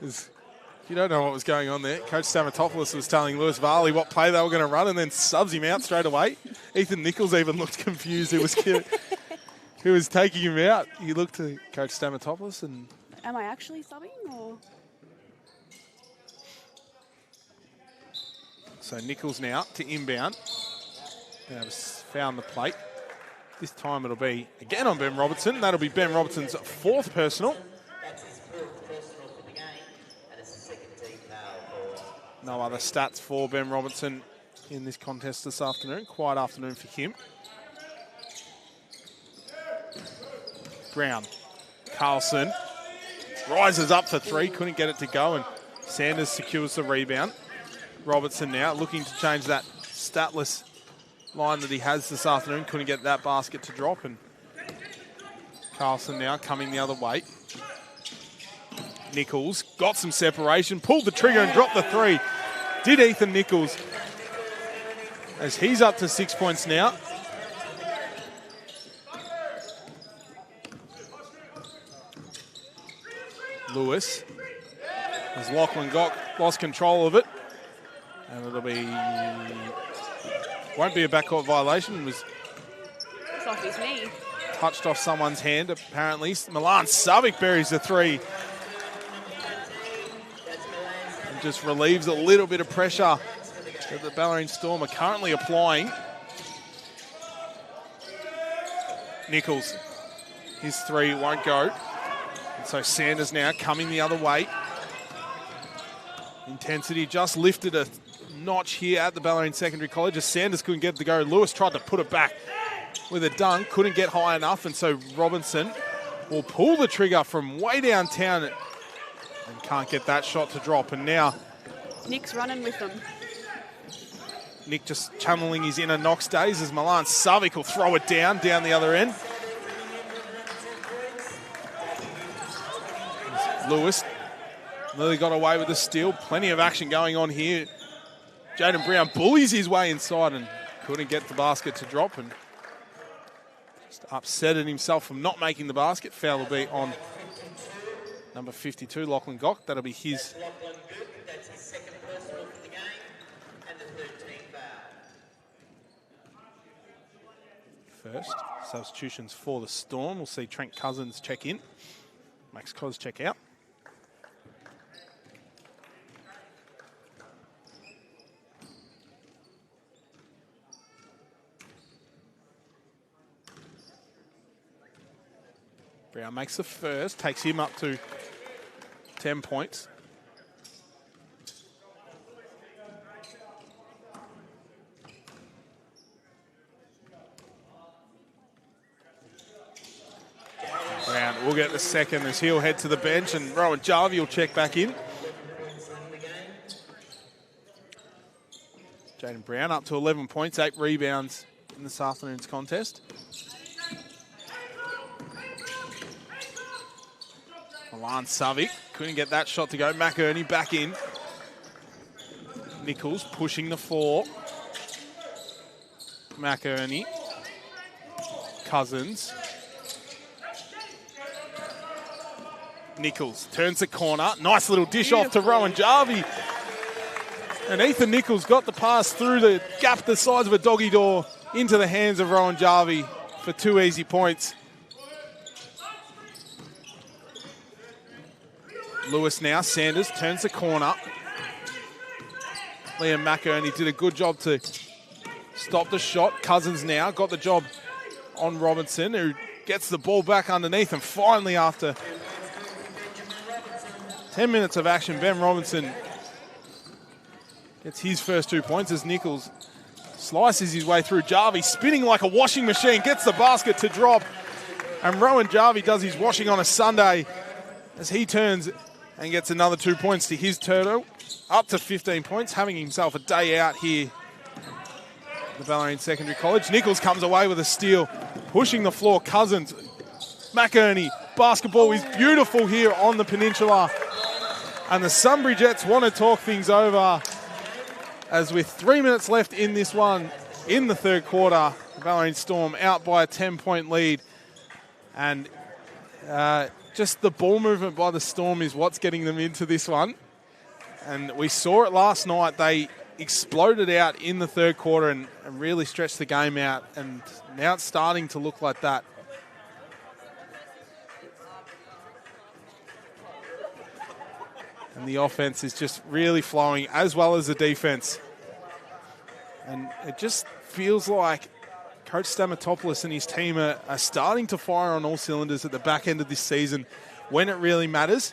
If you don't know what was going on there, Coach Stamatopoulos was telling Lewis Varley what play they were going to run and then subs him out straight away. Ethan Nichols even looked confused. Who was taking him out. He looked to Coach Stamatopoulos and... Am I actually subbing or? So Nichols now to inbound. They have found the plate. This time it'll be again on Ben Robertson. That'll be Ben Robertson's 4th personal. That's his 4th personal for the game, and it's the second team foul for... No other stats for Ben Robertson in this contest this afternoon. Quiet afternoon for him. Brown. Carlson rises up for 3. Couldn't get it to go, and Sanders secures the rebound. Robertson now looking to change that statless line that he has this afternoon. Couldn't get that basket to drop, and Carlson now coming the other way. Nichols got some separation, pulled the trigger and dropped the 3. Did Ethan Nichols, as he's up to 6 points now. Lewis, as Lachlan Gock lost control of it, and it'll be, won't be a backcourt violation. It was It's off his knee. touched off someone's hand apparently. Milan Savic buries the 3 and just relieves a little bit of pressure that the Bellarine Storm are currently applying. Nichols, his 3 won't go. And so Sanders now coming the other way. Intensity just lifted a notch here at the Bellarine Secondary College as Sanders couldn't get it to go. Lewis tried to put it back with a dunk, couldn't get high enough, and so Robinson will pull the trigger from way downtown and can't get that shot to drop. And now Nick's running with them. Nick just channeling his inner Knox days as Milan Savic will throw it down the other end. Lewis nearly got away with the steal. Plenty of action going on here. Jaden Brown bullies his way inside and couldn't get the basket to drop, and just upset at himself from not making the basket. Foul will be on number 52, Lachlan Gock. That'll be his. Lachlan Gook, that's his 2nd personal for the game, and the 3rd team foul. First substitutions for the Storm. We'll see Trent Cousins check in. Max Cos check out. Brown makes the first, takes him up to 10 points. Brown will get the second as he'll head to the bench, and Rowan Jarvie will check back in. Jaden Brown up to 11 points, 8 rebounds in this afternoon's contest. Milan Savic couldn't get that shot to go. McErney back in. Nichols pushing the floor. McErney. Cousins. Nichols turns the corner. Nice little dish off to Rowan Jarvie. And Ethan Nichols got the pass through the gap the size of a doggy door into the hands of Rowan Jarvie for 2 easy points. Lewis now, Sanders turns the corner. Liam McErney did a good job to stop the shot. Cousins now got the job on Robinson, who gets the ball back underneath, and finally after 10 minutes of action, Ben Robinson gets his first 2 points as Nichols slices his way through. Jarvie spinning like a washing machine, gets the basket to drop, and Rowan Jarvie does his washing on a Sunday as he turns and gets another 2 points to his total, up to 15 points, having himself a day out here at the Bellarine Secondary College. Nichols comes away with a steal, pushing the floor. Cousins, McErney, basketball is beautiful here on the peninsula. And the Sunbury Jets want to talk things over, as with 3 minutes left in this one, in the third quarter, the Bellarine Storm out by a 10-point lead. And just the ball movement by the Storm is what's getting them into this one. And we saw it last night. They exploded out in the third quarter and really stretched the game out. And now it's starting to look like that. And the offense is just really flowing, as well as the defense. And it just feels like Coach Stamatopoulos and his team are starting to fire on all cylinders at the back end of this season when it really matters.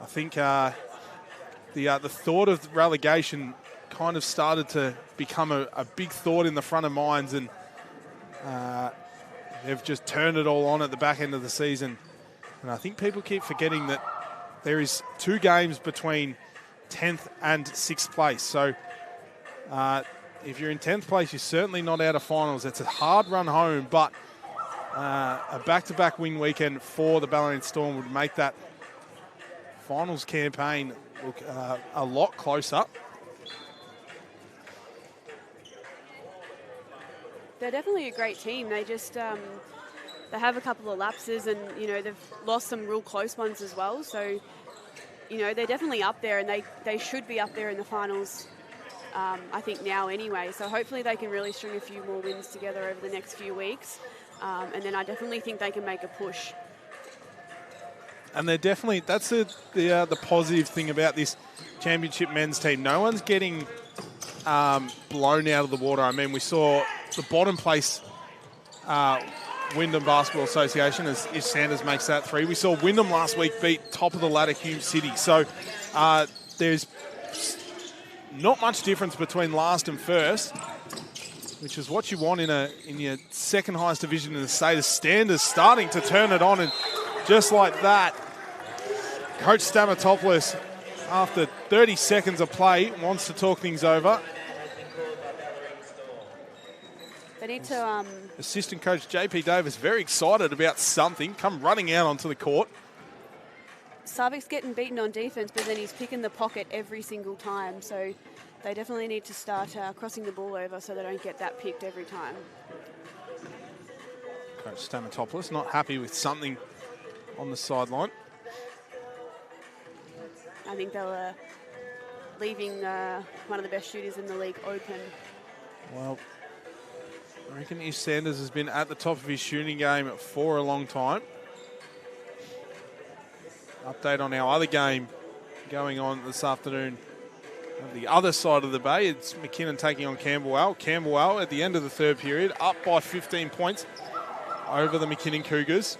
I think the thought of relegation kind of started to become a big thought in the front of minds, and they've just turned it all on at the back end of the season. And I think people keep forgetting that there is 2 games between 10th and 6th place. So if you're in 10th place, you're certainly not out of finals. It's a hard run home, but a back-to-back win weekend for the Bellarine Storm would make that finals campaign look a lot closer. They're definitely a great team. They just they have a couple of lapses, and they've lost some real close ones as well. So they're definitely up there, and they should be up there in the finals. I think now anyway. So hopefully they can really string a few more wins together over the next few weeks. And then I definitely think they can make a push. And they're definitely, that's the positive thing about this championship men's team. No one's getting blown out of the water. I mean, we saw the bottom place Wyndham Basketball Association as if Sanders makes that 3. We saw Wyndham last week beat top of the ladder Hume City. So there's not much difference between last and first, which is what you want in your second highest division in the state. As Sanders starting to turn it on, and just like that, Coach Stamatopoulos, after 30 seconds of play, wants to talk things over. They need to... Assistant coach JP Davis very excited about something, come running out onto the court. Savic's getting beaten on defense, but then he's picking the pocket every single time. So they definitely need to start crossing the ball over so they don't get that picked every time. Coach Stamatopoulos not happy with something on the sideline. I think they were leaving one of the best shooters in the league open. Well, I reckon Ish Sanders has been at the top of his shooting game for a long time. Update on our other game going on this afternoon. On the other side of the bay, it's McKinnon taking on Camberwell. Camberwell at the end of the third period, up by 15 points over the McKinnon Cougars.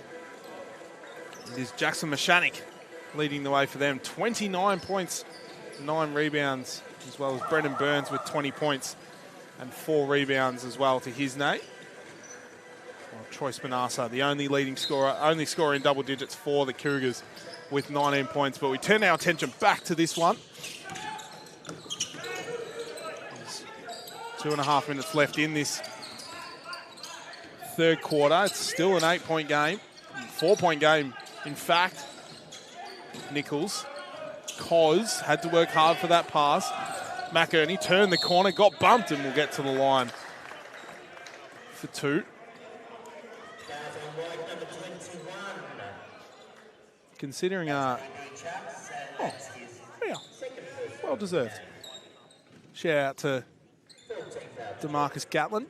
It is Jackson Mashanik leading the way for them. 29 points, 9 rebounds, as well as Brendan Burns with 20 points and 4 rebounds as well to his name. Well, Troy Spinasa, the only scorer in double digits for the Cougars with 19 points. But we turn our attention back to this one. There's 2.5 minutes left in this third quarter. It's still an 8-point game, 4-point game, in fact. Nichols, Cos had to work hard for that pass. McEnany turned the corner, got bumped, and will get to the line for 2. Considering, yeah, well deserved. Shout out to DeMarcus Gatlin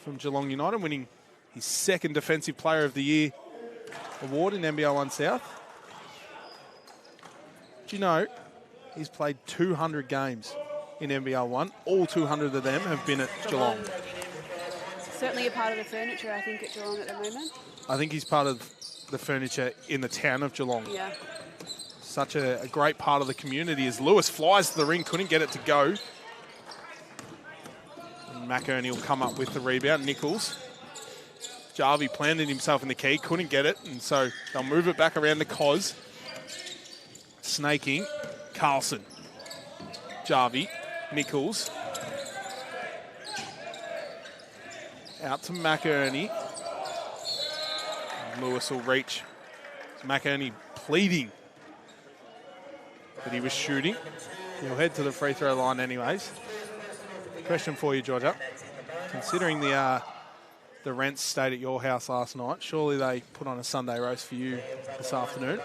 from Geelong United, winning his 2nd Defensive Player of the Year award in NBL 1 South. Do you know he's played 200 games in NBL 1? All 200 of them have been at Geelong. Certainly a part of the furniture, I think, at Geelong at the moment. I think he's part of the furniture in the town of Geelong. Yeah. Such a great part of the community as Lewis flies to the ring, couldn't get it to go. And McEnany will come up with the rebound. Nichols. Jarvie planted himself in the key, couldn't get it, and so they'll move it back around to Cos. Snaking, Carlson, Jarvie, Nichols. Out to McEnany. Lewis will reach. McEnany pleading that he was shooting. He'll head to the free throw line anyways. Question for you, Georgia. Considering the rents stayed at your house last night, surely they put on a Sunday roast for you this afternoon?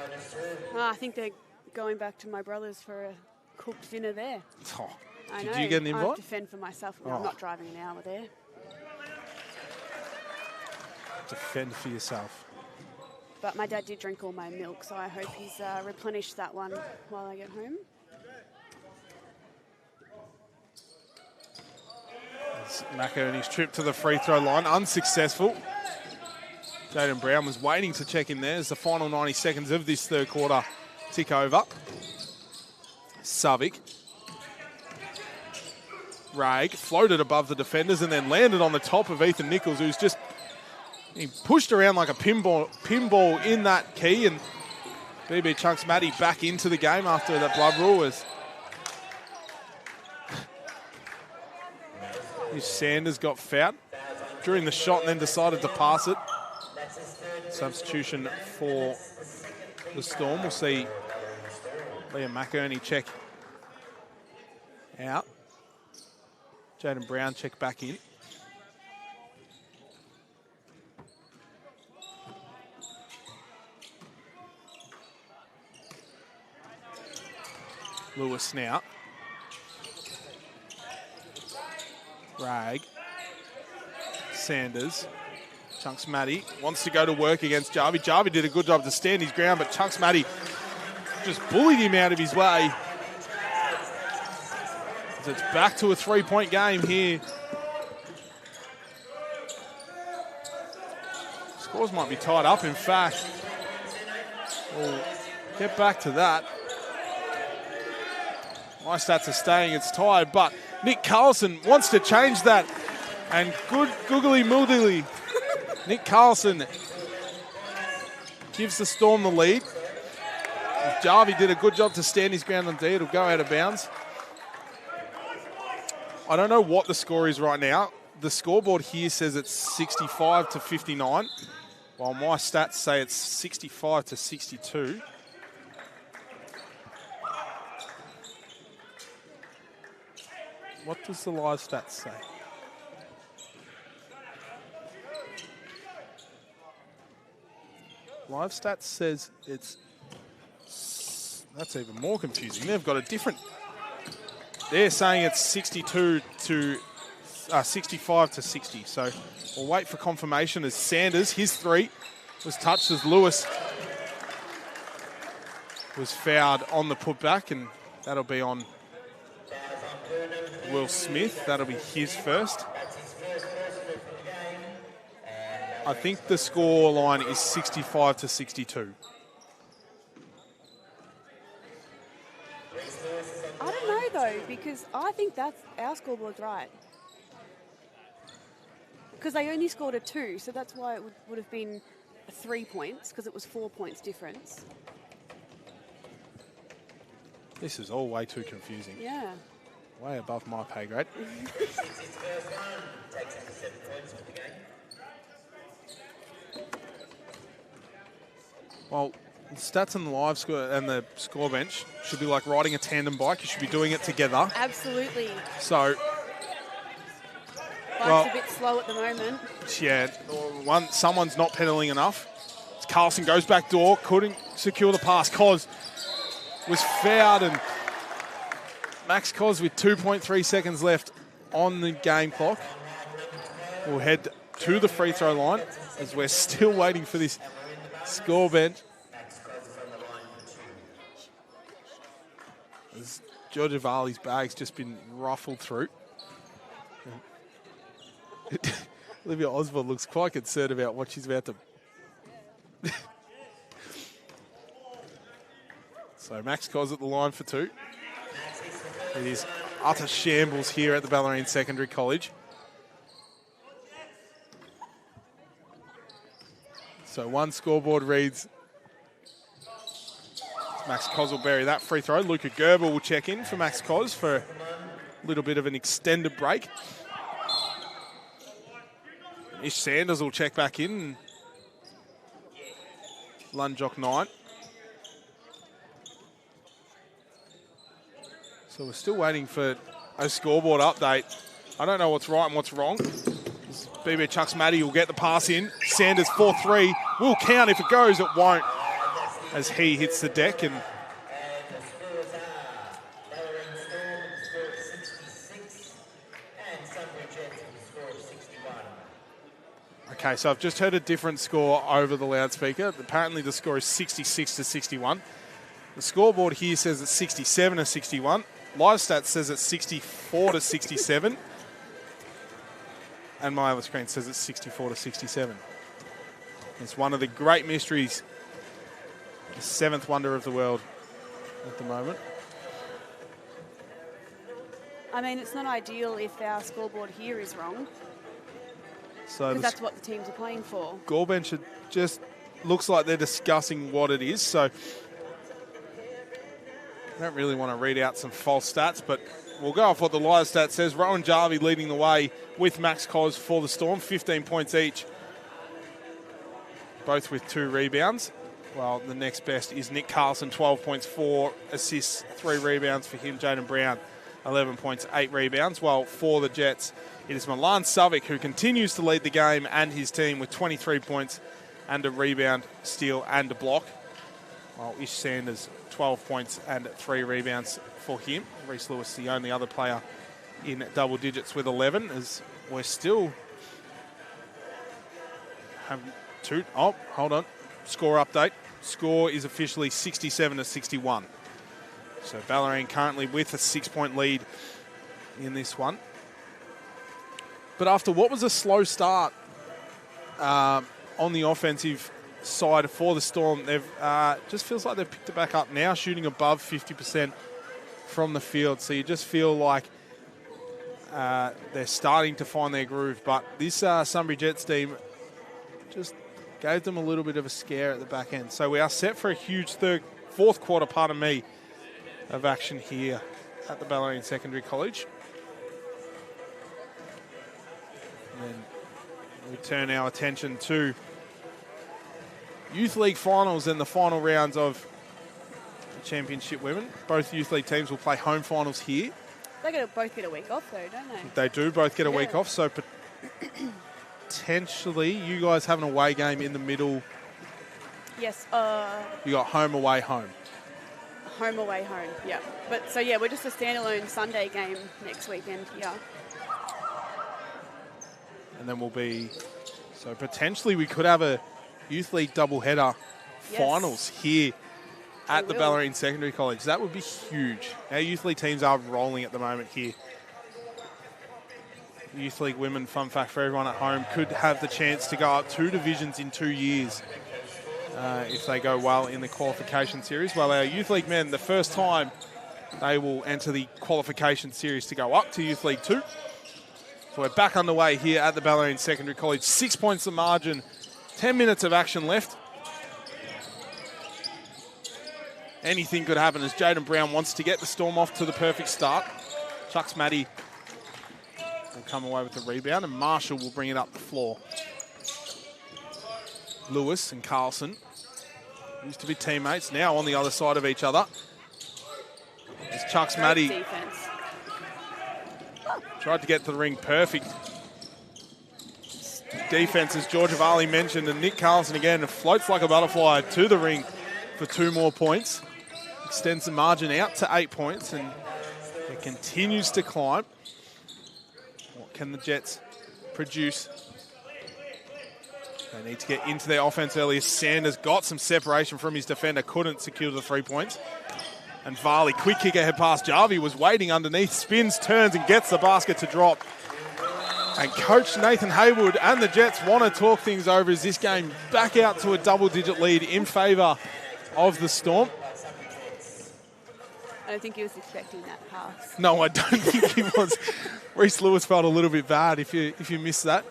I think they're going back to my brother's for a cooked dinner there. Oh, I did know. you get an invite? I have to fend for myself. No, I'm not driving an hour there. Defend for yourself. But my dad did drink all my milk, so I hope he's replenished that one while I get home. McEnany's trip to the free throw line, unsuccessful. Jaden Brown was waiting to check in there as the final 90 seconds of this third quarter tick over. Savic. Raig floated above the defenders and then landed on the top of Ethan Nichols, who's just he pushed around like a pinball in that key, and BB Chunks Matty back into the game after that blood rule was. Sanders got fouled during the shot and then decided to pass it. Substitution for the Storm. We'll see Liam McEnany check out. Jaden Brown check back in. Lewis now. Rag. Sanders. Chunks Matty wants to go to work against Jarvie. Jarvie did a good job to stand his ground, but Chunks Matty just bullied him out of his way. So it's back to a 3-point game here. Scores might be tied up, in fact. We'll get back to that. My stats are staying, it's tied, but Nick Carlson wants to change that. And good googly moogly. Nick Carlson gives the Storm the lead. Jarvie did a good job to stand his ground on D. It'll go out of bounds. I don't know what the score is right now. The scoreboard here says it's 65 to 59, while my stats say it's 65 to 62. What does the live stats say? Live stats says it's... That's even more confusing. They've got a different... They're saying it's 62 to 65 to 60. So we'll wait for confirmation as Sanders, his 3 was touched as Lewis was fouled on the putback, and that'll be on Will Smith. That'll be his first. I think the score line is 65 to 62. I don't know though, because I think that's our scoreboard's right. Because they only scored a 2, so that's why it would have been 3 points, because it was 4 points difference. This is all way too confusing. Yeah. Way above my pay grade. Well, the stats and the live score and the score bench should be like riding a tandem bike. You should be doing it together. Absolutely. So, Bike's a bit slow at the moment. Yeah, someone's not pedaling enough. Carlson goes back door, couldn't secure the pass. Cos was fouled, and Max Cos with 2.3 seconds left on the game clock will head to the free throw line as we're still waiting for this score bench. As Georgia Varley's bag's just been ruffled through. Olivia Oswald looks quite concerned about what she's about to... So Max Cos at the line for 2. It is utter shambles here at the Bellarine Secondary College. So one scoreboard reads Max Cos will bury that free throw. Luca Gerber will check in for Max Cos for a little bit of an extended break. Ish Sanders will check back in. Lunjock 9. So we're still waiting for a scoreboard update. I don't know what's right and what's wrong. BB Chucks Matty will get the pass in. Sanders 4-3. Will count if it goes. It won't. As he hits the deck and... Okay, so I've just heard a different score over the loudspeaker. Apparently the score is 66 to 61. The scoreboard here says it's 67 to 61. Live stats says it's 64 to 67. And my other screen says it's 64 to 67. It's one of the great mysteries. The 7th wonder of the world at the moment. I mean, it's not ideal if our scoreboard here is wrong. So because that's what the teams are playing for. Score bench just looks like they're discussing what it is. So I don't really want to read out some false stats, but we'll go off what the live stat says. Rowan Jarvie leading the way with Max Cos for the Storm, 15 points each, both with 2 rebounds. Well, the next best is Nick Carlson, 12 points, 4 assists, 3 rebounds for him. Jaden Brown, 11 points, 8 rebounds. While for the Jets, it is Milan Savic who continues to lead the game and his team with 23 points and a rebound, steal and a block. While Ish Sanders, 12 points and 3 rebounds for him. Reese Lewis, the only other player in double digits with 11, as we're still having 2. Oh, hold on. Score update. Score is officially 67 to 61. So Bellarine currently with a 6-point lead in this one. But after what was a slow start on the offensive side for the Storm, they've just feels like they've picked it back up now, shooting above 50% from the field. So you just feel like they're starting to find their groove. But this Sunbury Jets team just gave them a little bit of a scare at the back end. So we are set for a huge fourth quarter, of action here at the Bellarine Secondary College. And then we turn our attention to Youth League finals and the final rounds of the Championship Women. Both Youth League teams will play home finals here. They both get a week off though, don't they? They do both get a week off, so potentially you guys have an away game in the middle. Yes. You got home, away, home. Home, away, home, yeah. But so yeah, we're just a standalone Sunday game next weekend, yeah. And then we'll be, so potentially we could have a Youth League doubleheader finals here at the Bellarine Secondary College. That would be huge. Our Youth League teams are rolling at the moment here. Youth League women, fun fact for everyone at home, could have the chance to go up 2 divisions in 2 years if they go well in the qualification series. While our Youth League men, the first time they will enter the qualification series to go up to Youth League 2. So we're back underway here at the Bellarine Secondary College. 6 points the margin, 10 minutes of action left. Anything could happen as Jaden Brown wants to get the Storm off to the perfect start. Chucks Maddie will come away with the rebound, and Marshall will bring it up the floor. Lewis and Carlson used to be teammates, now on the other side of each other. As Chucks Maddie tried to get to the ring, perfect defense, as Georgia Varley mentioned, and Nick Carlson again floats like a butterfly to the ring for 2 more points. Extends the margin out to 8 points, and it continues to climb. What can the Jets produce? They need to get into their offense earlier. Sanders got some separation from his defender, couldn't secure the 3 points. And Varley, quick kick ahead past Jarvie, was waiting underneath, spins, turns, and gets the basket to drop. And Coach Nathan Haywood and the Jets want to talk things over as this game back out to a double-digit lead in favour of the Storm. I don't think he was expecting that pass. No, I don't think he was. Reese Lewis felt a little bit bad if you missed that.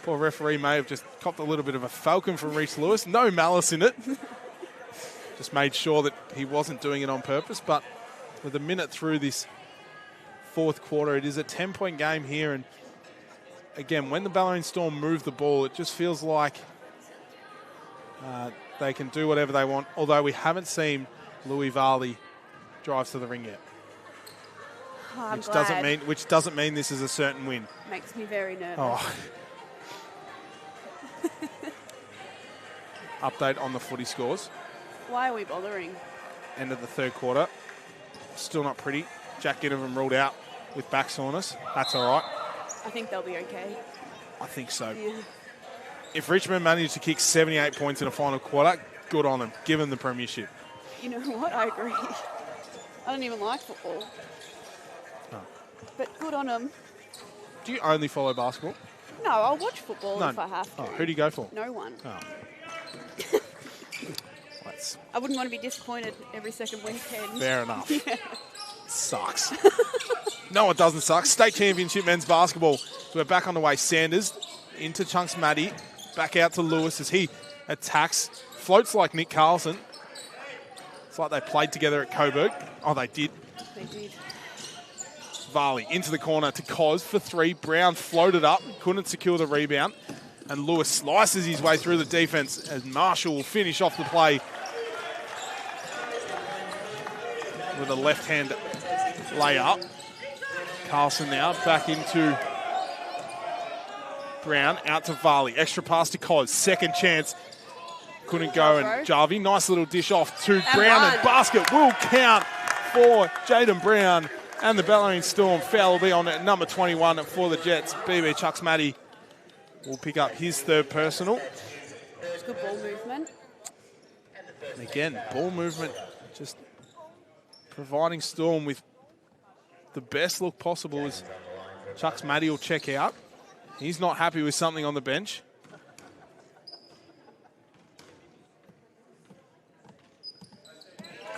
Poor referee may have just copped a little bit of a falcon from Reese Lewis. No malice in it. Just made sure that he wasn't doing it on purpose. But with a minute through this fourth quarter, it is a 10-point game here. And again, when the Bellarine Storm move the ball, it just feels like they can do whatever they want. Although we haven't seen Louis Varley drive to the ring yet. Oh, which doesn't mean this is a certain win. Makes me very nervous. Oh. Update on the footy scores. Why are we bothering? End of the third quarter. Still not pretty. Jack Ginnivan ruled out with back soreness. That's all right. I think they'll be okay. I think so. Yeah. If Richmond managed to kick 78 points in a final quarter, good on them. Give them the premiership. You know what? I agree. I don't even like football. No. But good on them. Do you only follow basketball? No, I'll watch football if I have to. Oh, who do you go for? No one. Oh. I wouldn't want to be disappointed every second weekend. Fair enough. Yeah. Sucks. No, it doesn't suck. State Championship men's basketball. So we're back on the way. Sanders into Chunks Maddie. Back out to Lewis as he attacks. Floats like Nick Carlson. It's like they played together at Coburg. Oh, they did. They did. Varley into the corner to Cos for 3. Brown floated up. Couldn't secure the rebound. And Lewis slices his way through the defense as Marshall will finish off the play with a left-hand layup. Carlson now back into Brown, out to Varley. Extra pass to Cos. Second chance. Couldn't go, and Jarvie, nice little dish off to Brown, and basket will count for Jaden Brown. And the Bellarine Storm foul will be on at number 21 for the Jets. BB Chucks Maddie will pick up his third personal. It's good ball movement. And again, ball movement, just providing Storm with the best look possible as Chucks Maddie will check out. He's not happy with something on the bench.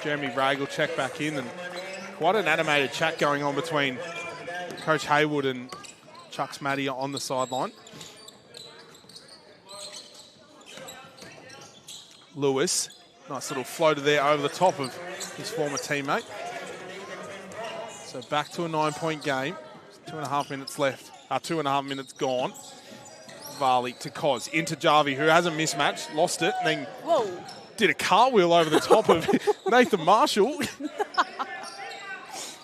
Jeremy Bragg will check back in, and quite an animated chat going on between Coach Haywood and Chucks Maddie on the sideline. Lewis, nice little floater there over the top of his former teammate. So back to a 9-point game. 2.5 minutes left. 2.5 minutes gone. Varley to Cos, into Jarvie, who has a mismatch, lost it, and then did a cartwheel over the top of Nathan Marshall.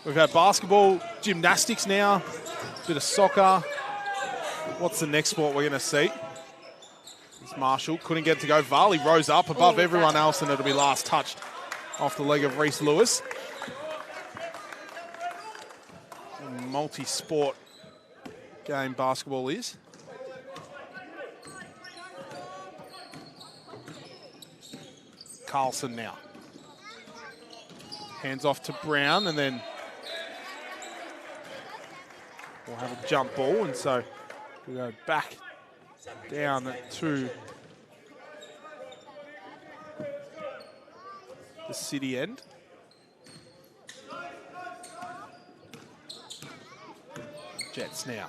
We've had basketball, gymnastics now, bit of soccer. What's the next sport we're going to see? It's Marshall, couldn't get it to go. Varley rose up above everyone else, and it'll be last touched off the leg of Reese Lewis. Multi-sport game basketball is. Carlson now. Hands off to Brown, and then we'll have a jump ball, and so we go back down to the city end. Jets now.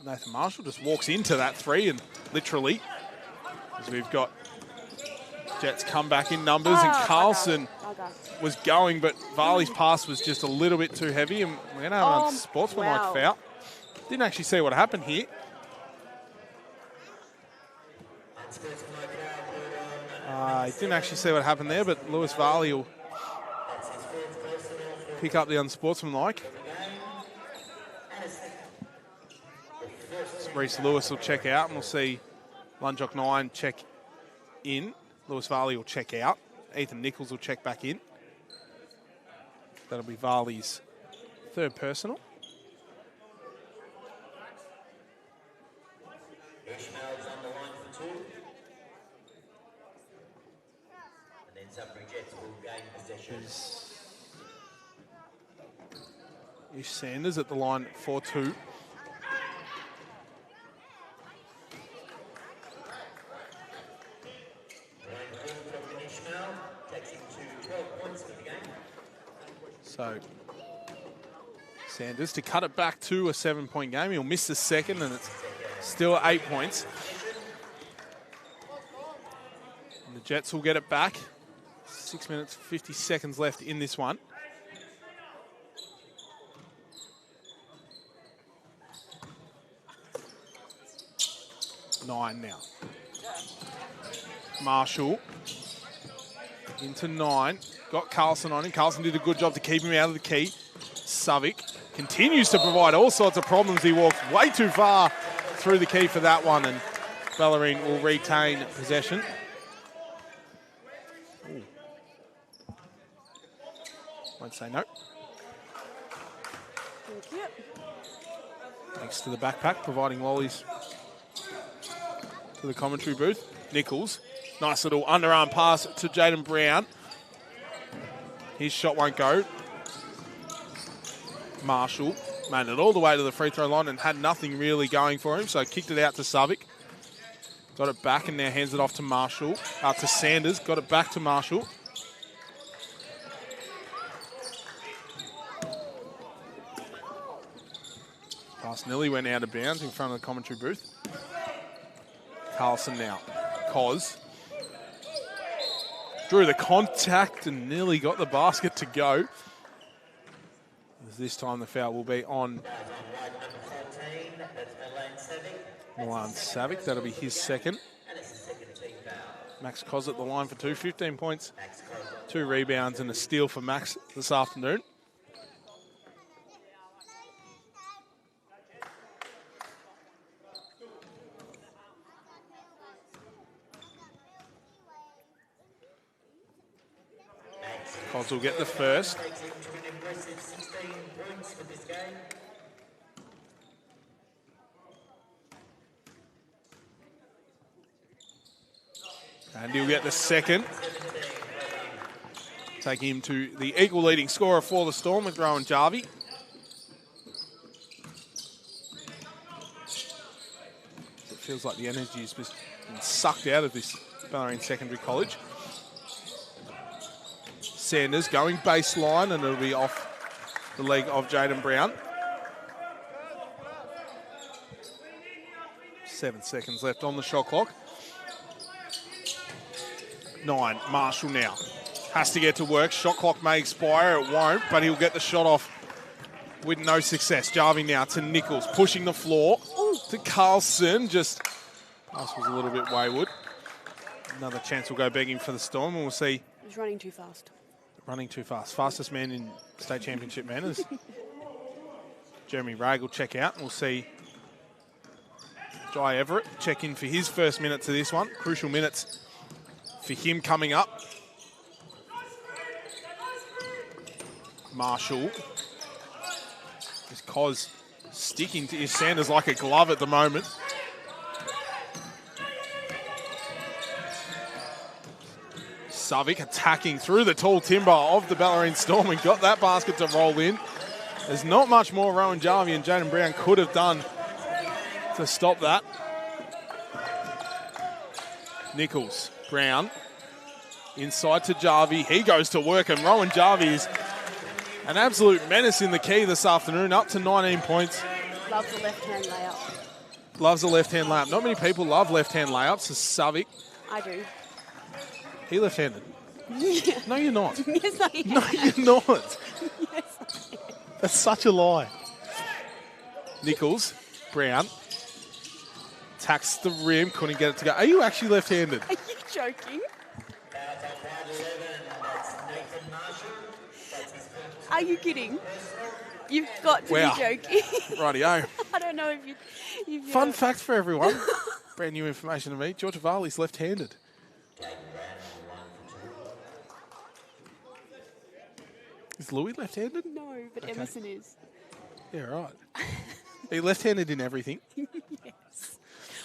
Nathan Marshall just walks into that three, and literally, as we've got Jets come back in numbers, and Carlson was going, but Varley's pass was just a little bit too heavy, and we're going to have an unsportsmanlike foul. Didn't actually see what happened here. Didn't actually see what happened there, but Lewis Varley will pick up the unsportsmanlike. Reece Lewis will check out, and we'll see Lunjock 9 check in. Lewis Varley will check out. Ethan Nichols will check back in. That'll be Varley's third personal. Ishmael's on the line for 2. And then Sunbury Jets will gain possession. Ish Sanders at the line for 2. So Sanders to cut it back to a 7-point game. He'll miss the second, and it's still 8 points. And the Jets will get it back. 6 minutes, 50 seconds left in this one. Nine now. Marshall into 9. Got Carlson on him. Carlson did a good job to keep him out of the key. Savic continues to provide all sorts of problems. He walked way too far through the key for that one, and Bellarine will retain possession. Ooh. Won't say no. Thank you. Thanks to the backpack, providing lollies to the commentary booth. Nichols, nice little underarm pass to Jaden Brown. His shot won't go. Marshall made it all the way to the free throw line and had nothing really going for him, so kicked it out to Savic. Got it back and now hands it off to Marshall, to Sanders. Got it back to Marshall. Pass nearly went out of bounds in front of the commentary booth. Carlson now. Cos drew the contact and nearly got the basket to go. This time the foul will be on Milan Savic. That'll be his second. Max Cos at the line for 2, 15 points, 2 rebounds and a steal for Max this afternoon. Cos will get the first. And he'll get the second. Taking him to the equal leading scorer for the Storm with Rowan Jarvie. It feels like the energy has been sucked out of this Bellarine Secondary College. Sanders going baseline, and it'll be off the leg of Jaden Brown. 7 seconds left on the shot clock. 9, Marshall now. Has to get to work. Shot clock may expire. It won't, but he'll get the shot off with no success. Jarvie now to Nichols, pushing the floor. To Carlson. Just, pass was a little bit wayward. Another chance will go begging for the Storm, and we'll see. He's running too fast. Running too fast. Fastest man in state championship manners. Jeremy Ragg will check out, and we'll see Jai Everett check in for his first minutes of this one. Crucial minutes for him coming up. Marshall. Is Cos sticking to his Sanders like a glove at the moment. Savic attacking through the tall timber of the Bellarine Storm and got that basket to roll in. There's not much more Rowan Jarvie and Jaden Brown could have done to stop that. Nichols, Brown, inside to Jarvie. He goes to work, and Rowan Jarvie is an absolute menace in the key this afternoon, up to 19 points. Loves the left-hand layup. Loves a left-hand layup. Not many people love left-hand layups. As Savic. I do. He left-handed. Yeah. No, you're not. Yes, I am. No, you're not. Yes, I am. That's such a lie. Nichols, Brown, attacks the rim, couldn't get it to go. Are you actually left-handed? Are you joking? Are you kidding? You've got to Wow. be joking. Rightio. I don't know if you. Fun fact for everyone. Brand new information to me. Georgia Varley's left-handed. Is Louis left-handed? No, but Okay. Emerson is. Yeah, right. Are you left-handed in everything? Yes.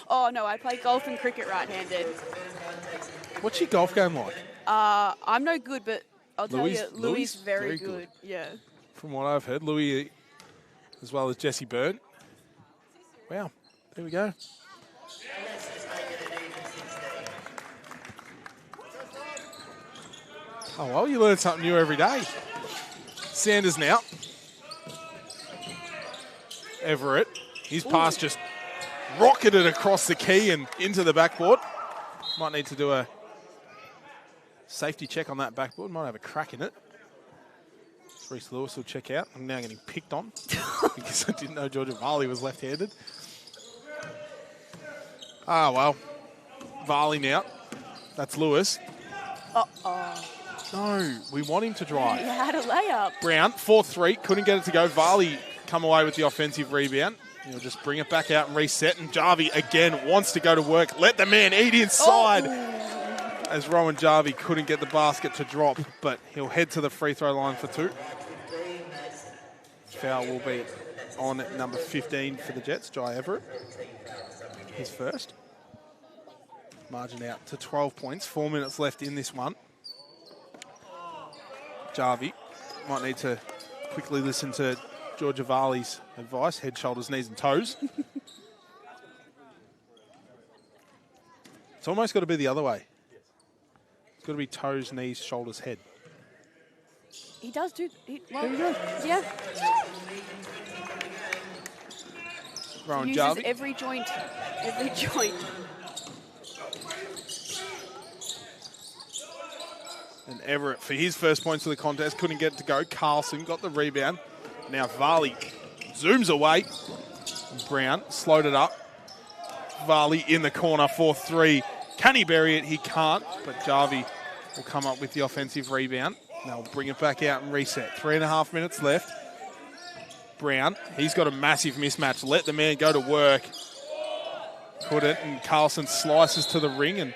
Oh no, I play golf and cricket right-handed. What's your golf game like? I'm no good, but I'll tell Louis- you, Louis Louis very very good. good. Yeah. From what I've heard, Louis, as well as Jesse Byrne. Wow, there we go. Oh, well, you learn something new every day. Sanders now. Everett. His pass just rocketed across the key and into the backboard. Might need to do a safety check on that backboard. Might have a crack in it. Reese Lewis will check out. I'm now getting picked on because I didn't know Georgia Varley was left-handed. Ah, well. Varley now. That's Lewis. Uh-oh. No, we want him to He drive. had a layup. Brown, 4-3, couldn't get it to go. Varley come away with the offensive rebound. He'll just bring it back out and reset. And Jarvie, again, wants to go to work. Let the man eat inside. As Rowan Jarvie couldn't get the basket to drop, but he'll head to the free throw line for 2. Foul will be on number 15 for the Jets, Jai Everett. His first. Margin out to 12 points. 4 minutes left in this one. Jarvie might need to quickly listen to Georgia Varley's advice. Head, shoulders, knees and toes. It's almost got to be the other way. It's got to be toes, knees, shoulders, head. He does do. Well, There we go. yeah. Rowan Uses Jarvie. every joint. Every joint. And Everett for his first points of the contest. Couldn't get it to go. Carlson got the rebound. Now Varley zooms away. Brown slowed it up. Varley in the corner, 4-3. Can he bury it? He can't, but Jarvie will come up with the offensive rebound. They'll bring it back out and reset. 3.5 minutes left. Brown, he's got a massive mismatch. Let the man go to work. Couldn't, and Carlson slices to the ring and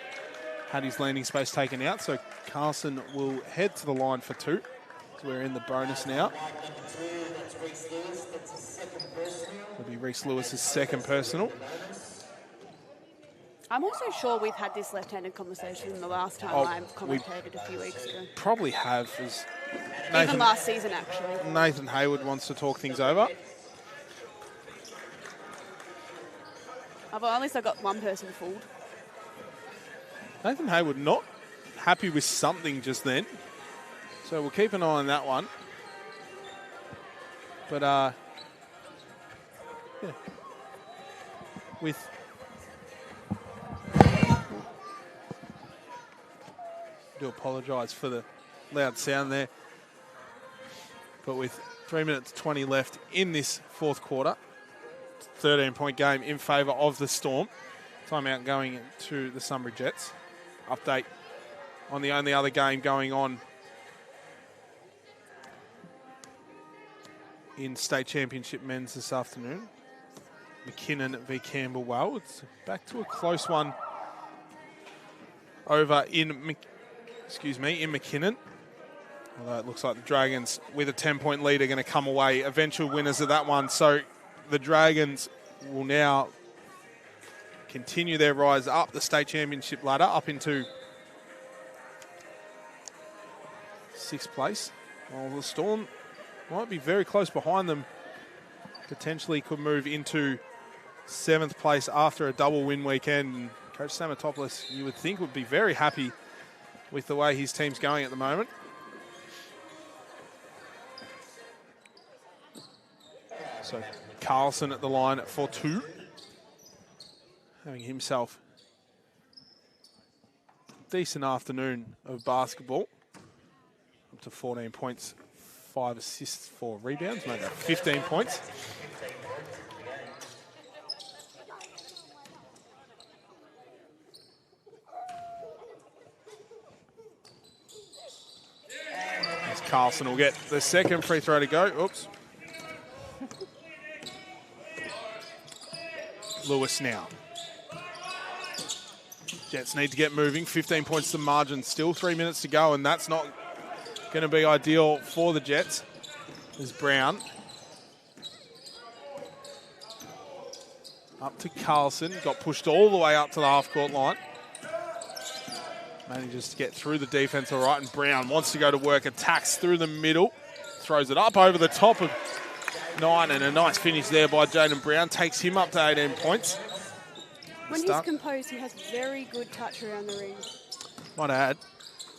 had his landing space taken out. So Carlson will head to the line for 2. So we're in the bonus now. It'll be Reese Lewis's second personal. I'm also sure we've had this left-handed conversation the last time Oh, I commentated a few weeks ago. Probably have, as Even last season, actually. Nathan Hayward wants to talk things over. I've at least I got one person fooled. Nathan Hayward not happy with something just then. So we'll keep an eye on that one. But, yeah. With... do apologise for the loud sound there. But with 3 minutes 20 left in this fourth quarter, 13-point game in favour of the Storm. Timeout going to the Sunbury Jets. Update on the only other game going on in state championship men's this afternoon. McKinnon v Campbell. It's back to a close one over in McKinnon. Although it looks like the Dragons, with a 10-point lead, are going to come away eventual winners of that one. So the Dragons will now continue their rise up the state championship ladder, up into 6th place. Well, the Storm might be very close behind them. Potentially could move into 7th place after a double win weekend. And Coach Stamatopoulos, you would think, would be very happy with the way his team's going at the moment. So Carlson at the line for 2. Having himself a decent afternoon of basketball. Up to 14 points, 5 assists, 4 rebounds, made that 15 points. As Carlson will get the second free throw to go. Oops. Lewis now. Jets need to get moving. 15 points to margin. Still 3 minutes to go, and that's not going to be ideal for the Jets. There's Brown. Up to Carlson. Got pushed all the way up to the half-court line. Manages to get through the defense all right, and Brown wants to go to work. Attacks through the middle. Throws it up over the top of 9, and a nice finish there by Jaden Brown. Takes him up to 18 points. When he's composed, he has very good touch around the ring. Might add,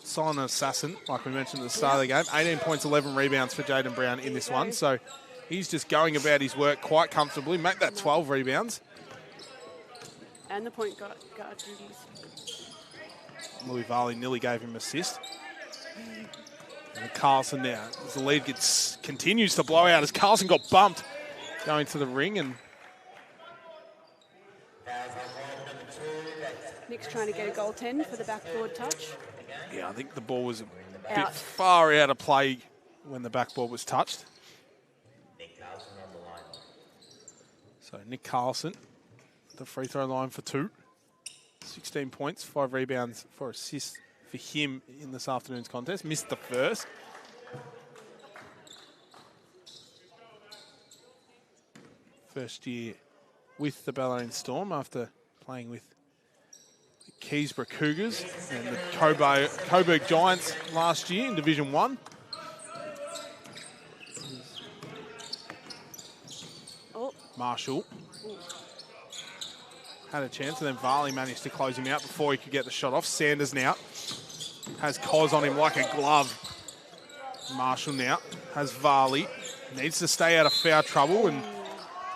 silent assassin, like we mentioned at the start of the game. 18 points, 11 rebounds for Jaden Brown in this one. So he's just going about his work quite comfortably. Make that 12 rebounds. And the point guard duties. Louis Varley nearly gave him an assist. And Carlson now, as the lead continues to blow out, as Carlson got bumped going to the ring. And Nick's trying to get a goaltend for the backboard touch. yeah, I think the ball was a bit far out of play when the backboard was touched. So Nick Carlson, the free throw line for 2. 16 points, 5 rebounds, 4 assists for him in this afternoon's contest. Missed the first. First year with the Bellarine Storm after playing with the Keysborough Cougars and the Coburg Giants last year in Division 1. Marshall had a chance, and then Varley managed to close him out before he could get the shot off. Sanders now has Cos on him like a glove. Marshall now has Varley. Needs to stay out of foul trouble and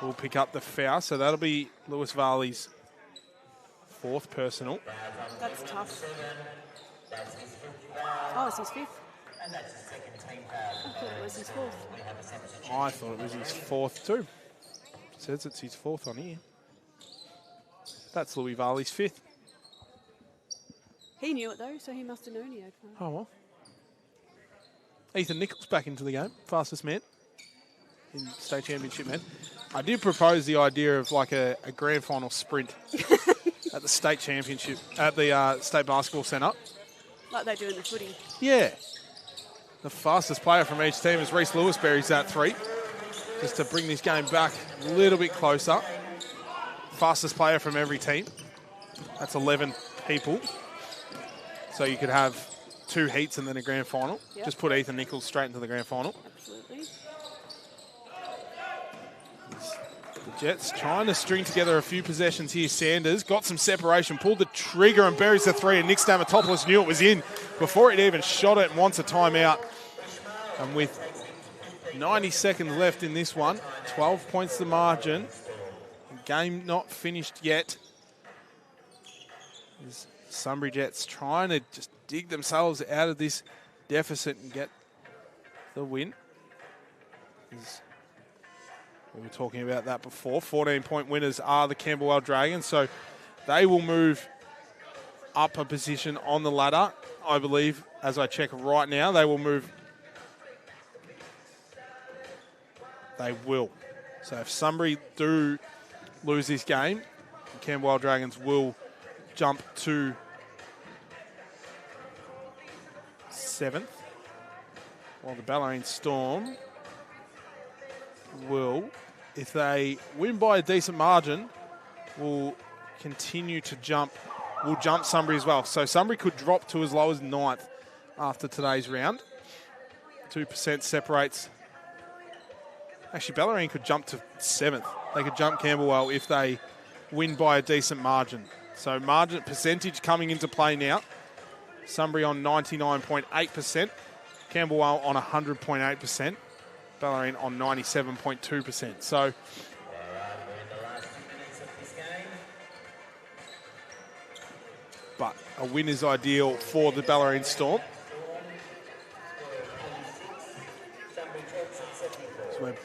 will pick up the foul. So that'll be Lewis Varley's 4th personal. That's tough. Oh, it's his 5th? I thought it was his 4th. I thought it was his 4th too. It says it's his 4th on here. That's Louis Varley's 5th. He knew it though, so he must have known he had 5. Oh well. Ethan Nichols back into the game, fastest man in state championship men. I did propose the idea of like a grand final sprint at the state championship, at the state basketball centre. Like they do in the footy. Yeah. The fastest player from each team is Reece Lewis buries that 3. Just to bring this game back a little bit closer. Fastest player from every team. That's 11 people. So you could have 2 heats and then a grand final. Yep. Just put Ethan Nichols straight into the grand final. Absolutely. The Jets trying to string together a few possessions here. Sanders got some separation, pulled the trigger and buries the 3, and Nick Stamatopoulos knew it was in before he'd even shot it and wants a timeout. And with 90 seconds left in this one, 12 points the margin. Game not finished yet. There's Sunbury Jets trying to just dig themselves out of this deficit and get the win. We were talking about that before. 14-point winners are the Camberwell Dragons, so they will move up a position on the ladder. I believe, as I check right now, they will move. They will. So if Sunbury do lose this game, the Camberwell Dragons will jump to 7th, while the Bellarine Storm will, if they win by a decent margin, will continue to jump. Will jump Sunbury as well. So Sunbury could drop to as low as 9th after today's round. 2% separates. Actually, Bellarine could jump to 7th. They could jump Camberwell if they win by a decent margin. So margin percentage coming into play now. Sunbury on 99.8%. Camberwell on 100.8%. Bellarine on 97.2%. So but a win is ideal for the Bellarine Storm. So we're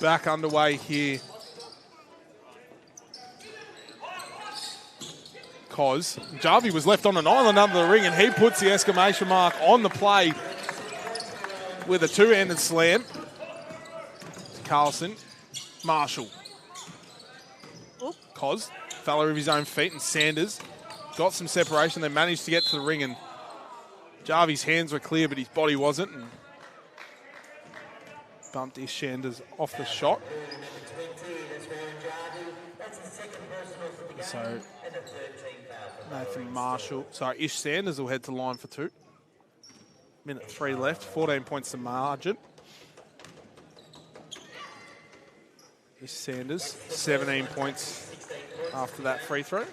back underway here. Cos Jarvie was left on an island under the ring, and he puts the exclamation mark on the play with a two-handed slam. Carlson, Marshall. Cos, fella of his own feet, and Sanders got some separation. They managed to get to the ring, and Jarvie's hands were clear, but his body wasn't. And bumped his Sanders off the shot. So Nathan Marshall, sorry, Ish Sanders will head to line for 2. Minute 3 left, 14 points to margin. Ish Sanders, 17 points after that free throw. And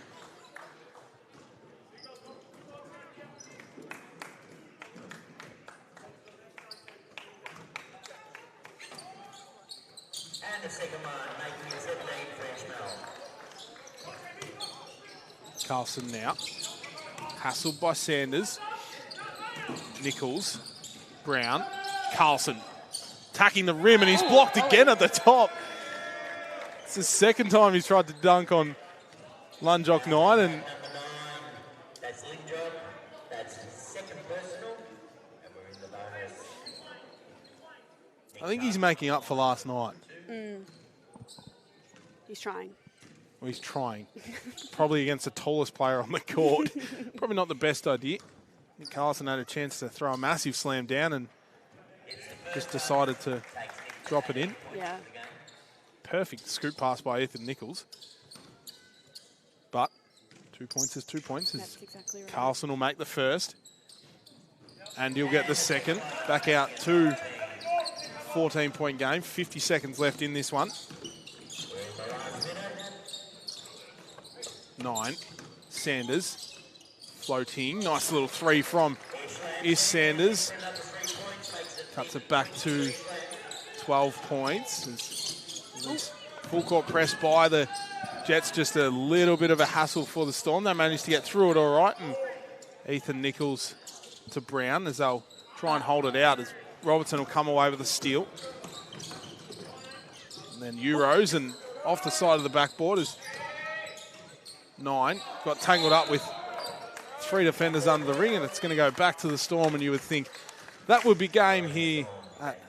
the second one, making it 17 for Ishmael. Carlson now, hassled by Sanders. Nichols, Brown, Carlson, attacking the rim, and he's blocked again at the top. It's the second time he's tried to dunk on Lunjock 9, and That's Linjob. That's second personal. And we're in the bonus. I think he's making up for last night. He's trying. Well, he's trying. Probably against the tallest player on the court. Probably not the best idea. I think Carlson had a chance to throw a massive slam down and just decided to drop it in. Yeah. Perfect scoop pass by Ethan Nichols. But 2 points is 2 points. That's exactly right. Carlson will make the first. And he'll get the second. Back out to 14-point game. 50 seconds left in this one. 9. Sanders. Floating. Nice little three from Ish Sanders. Cuts it back to 12 points. Full court press by the Jets. Just a little bit of a hassle for the Storm. They managed to get through it all right. And Ethan Nichols to Brown as they'll try and hold it out as Robertson will come away with a steal. And then Euros, and off the side of the backboard is 9. Got tangled up with 3 defenders under the ring, and it's going to go back to the Storm, and you would think that would be game here at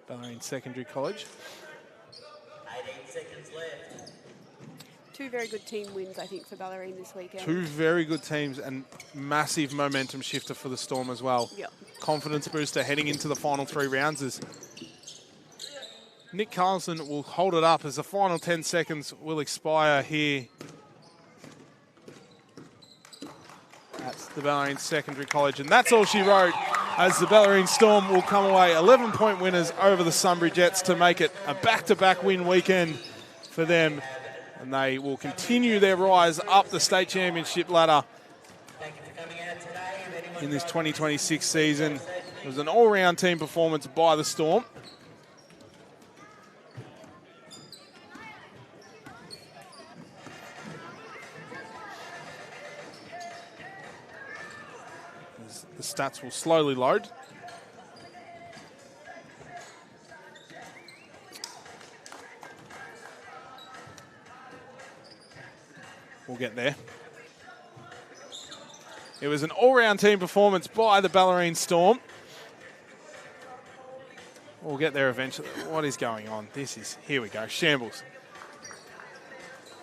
Bellarine Secondary College. 18 seconds left. 2 very good team wins, I think, for Bellarine this weekend. 2 very good teams and massive momentum shifter for the Storm as well. Yep. Confidence booster heading into the final 3 rounds as Nick Carlson will hold it up as the final 10 seconds will expire here at the Bellarine Secondary College. And that's all she wrote, as the Bellarine Storm will come away 11-point winners over the Sunbury Jets to make it a back-to-back win weekend for them. And they will continue their rise up the state championship ladder in this 2026 season. It was an all-round team performance by the Storm. The stats will slowly load. We'll get there. It was an all-round team performance by the Bellarine Storm. We'll get there eventually. What is going on? Here we go, shambles.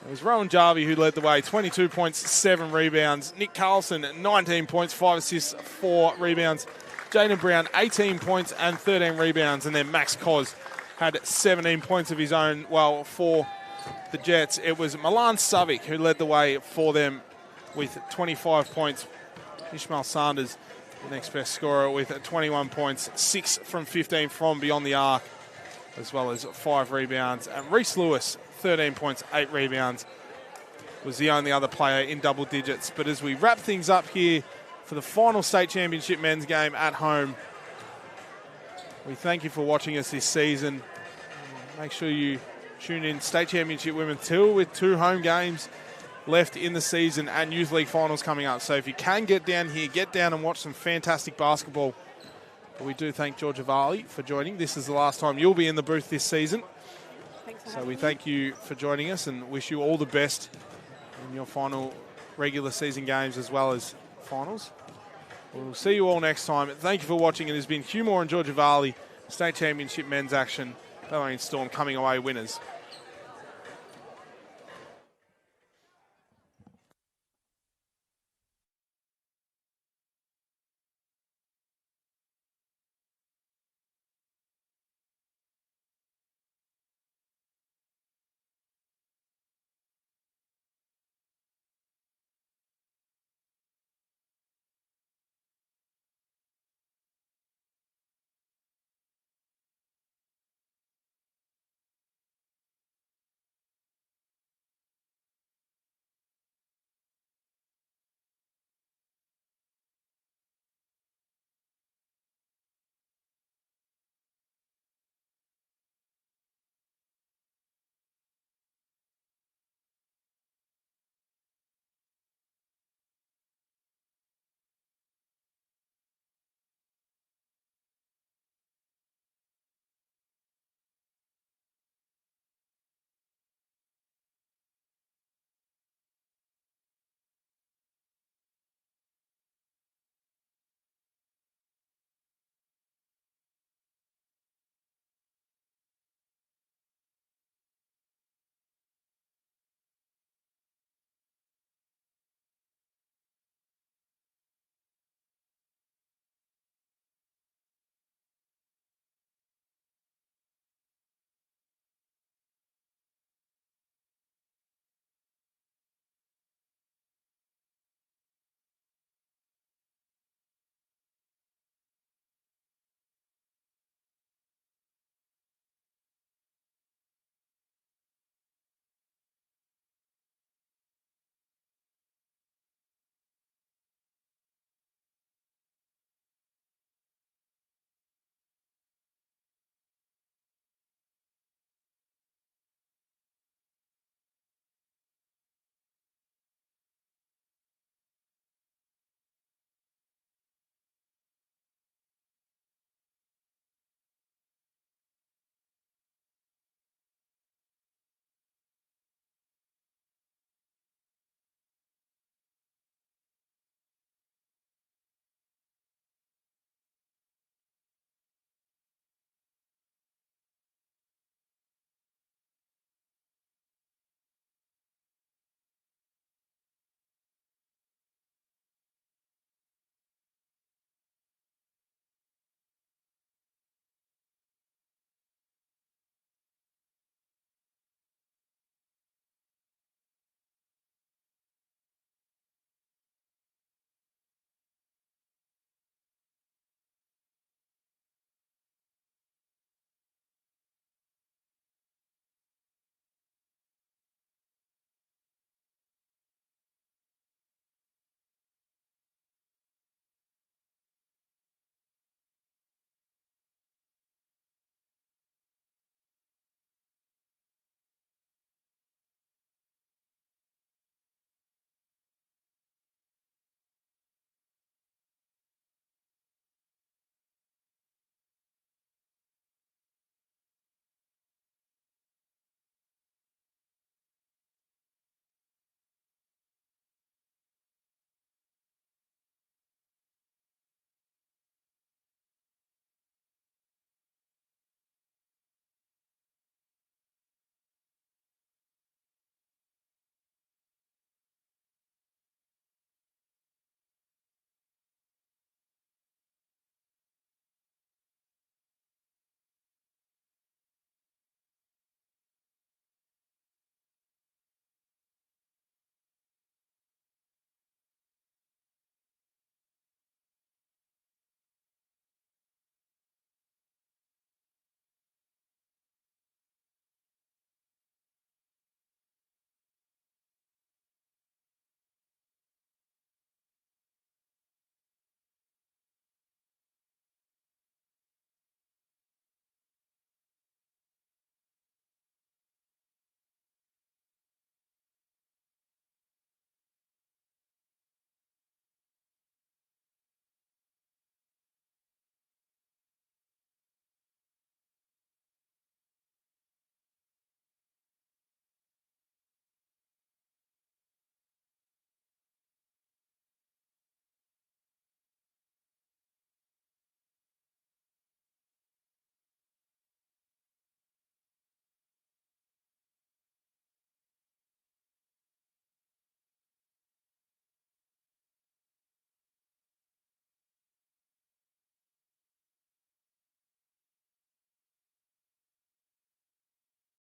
It was Rowan Jarvie who led the way, 22 points, 7 rebounds. Nick Carlson, 19 points, 5 assists, 4 rebounds. Jaden Brown, 18 points and 13 rebounds. And then Max Cos had 17 points of his own, well, for the Jets. It was Milan Savic who led the way for them with 25 points. Ishmael Sanders the next best scorer with 21 points, 6 from 15 from beyond the arc, as well as 5 rebounds. And Reece Lewis, 13 points, 8 rebounds, was the only other player in double digits. But as we wrap things up here for the final state championship men's game at home, we thank you for watching us this season. Make sure you tune in State Championship Women's 2 with 2 home games left in the season and Youth League finals coming up. So if you can get down here, get down and watch some fantastic basketball. But we do thank Georgia Varley for joining. This is the last time you'll be in the booth this season. So we thank you for joining us and wish you all the best in your final regular season games as well as finals. We'll see you all next time. Thank you for watching. It has been Hugh Moore and Georgia Varley, State Championship men's action. Bellarine Storm coming away winners.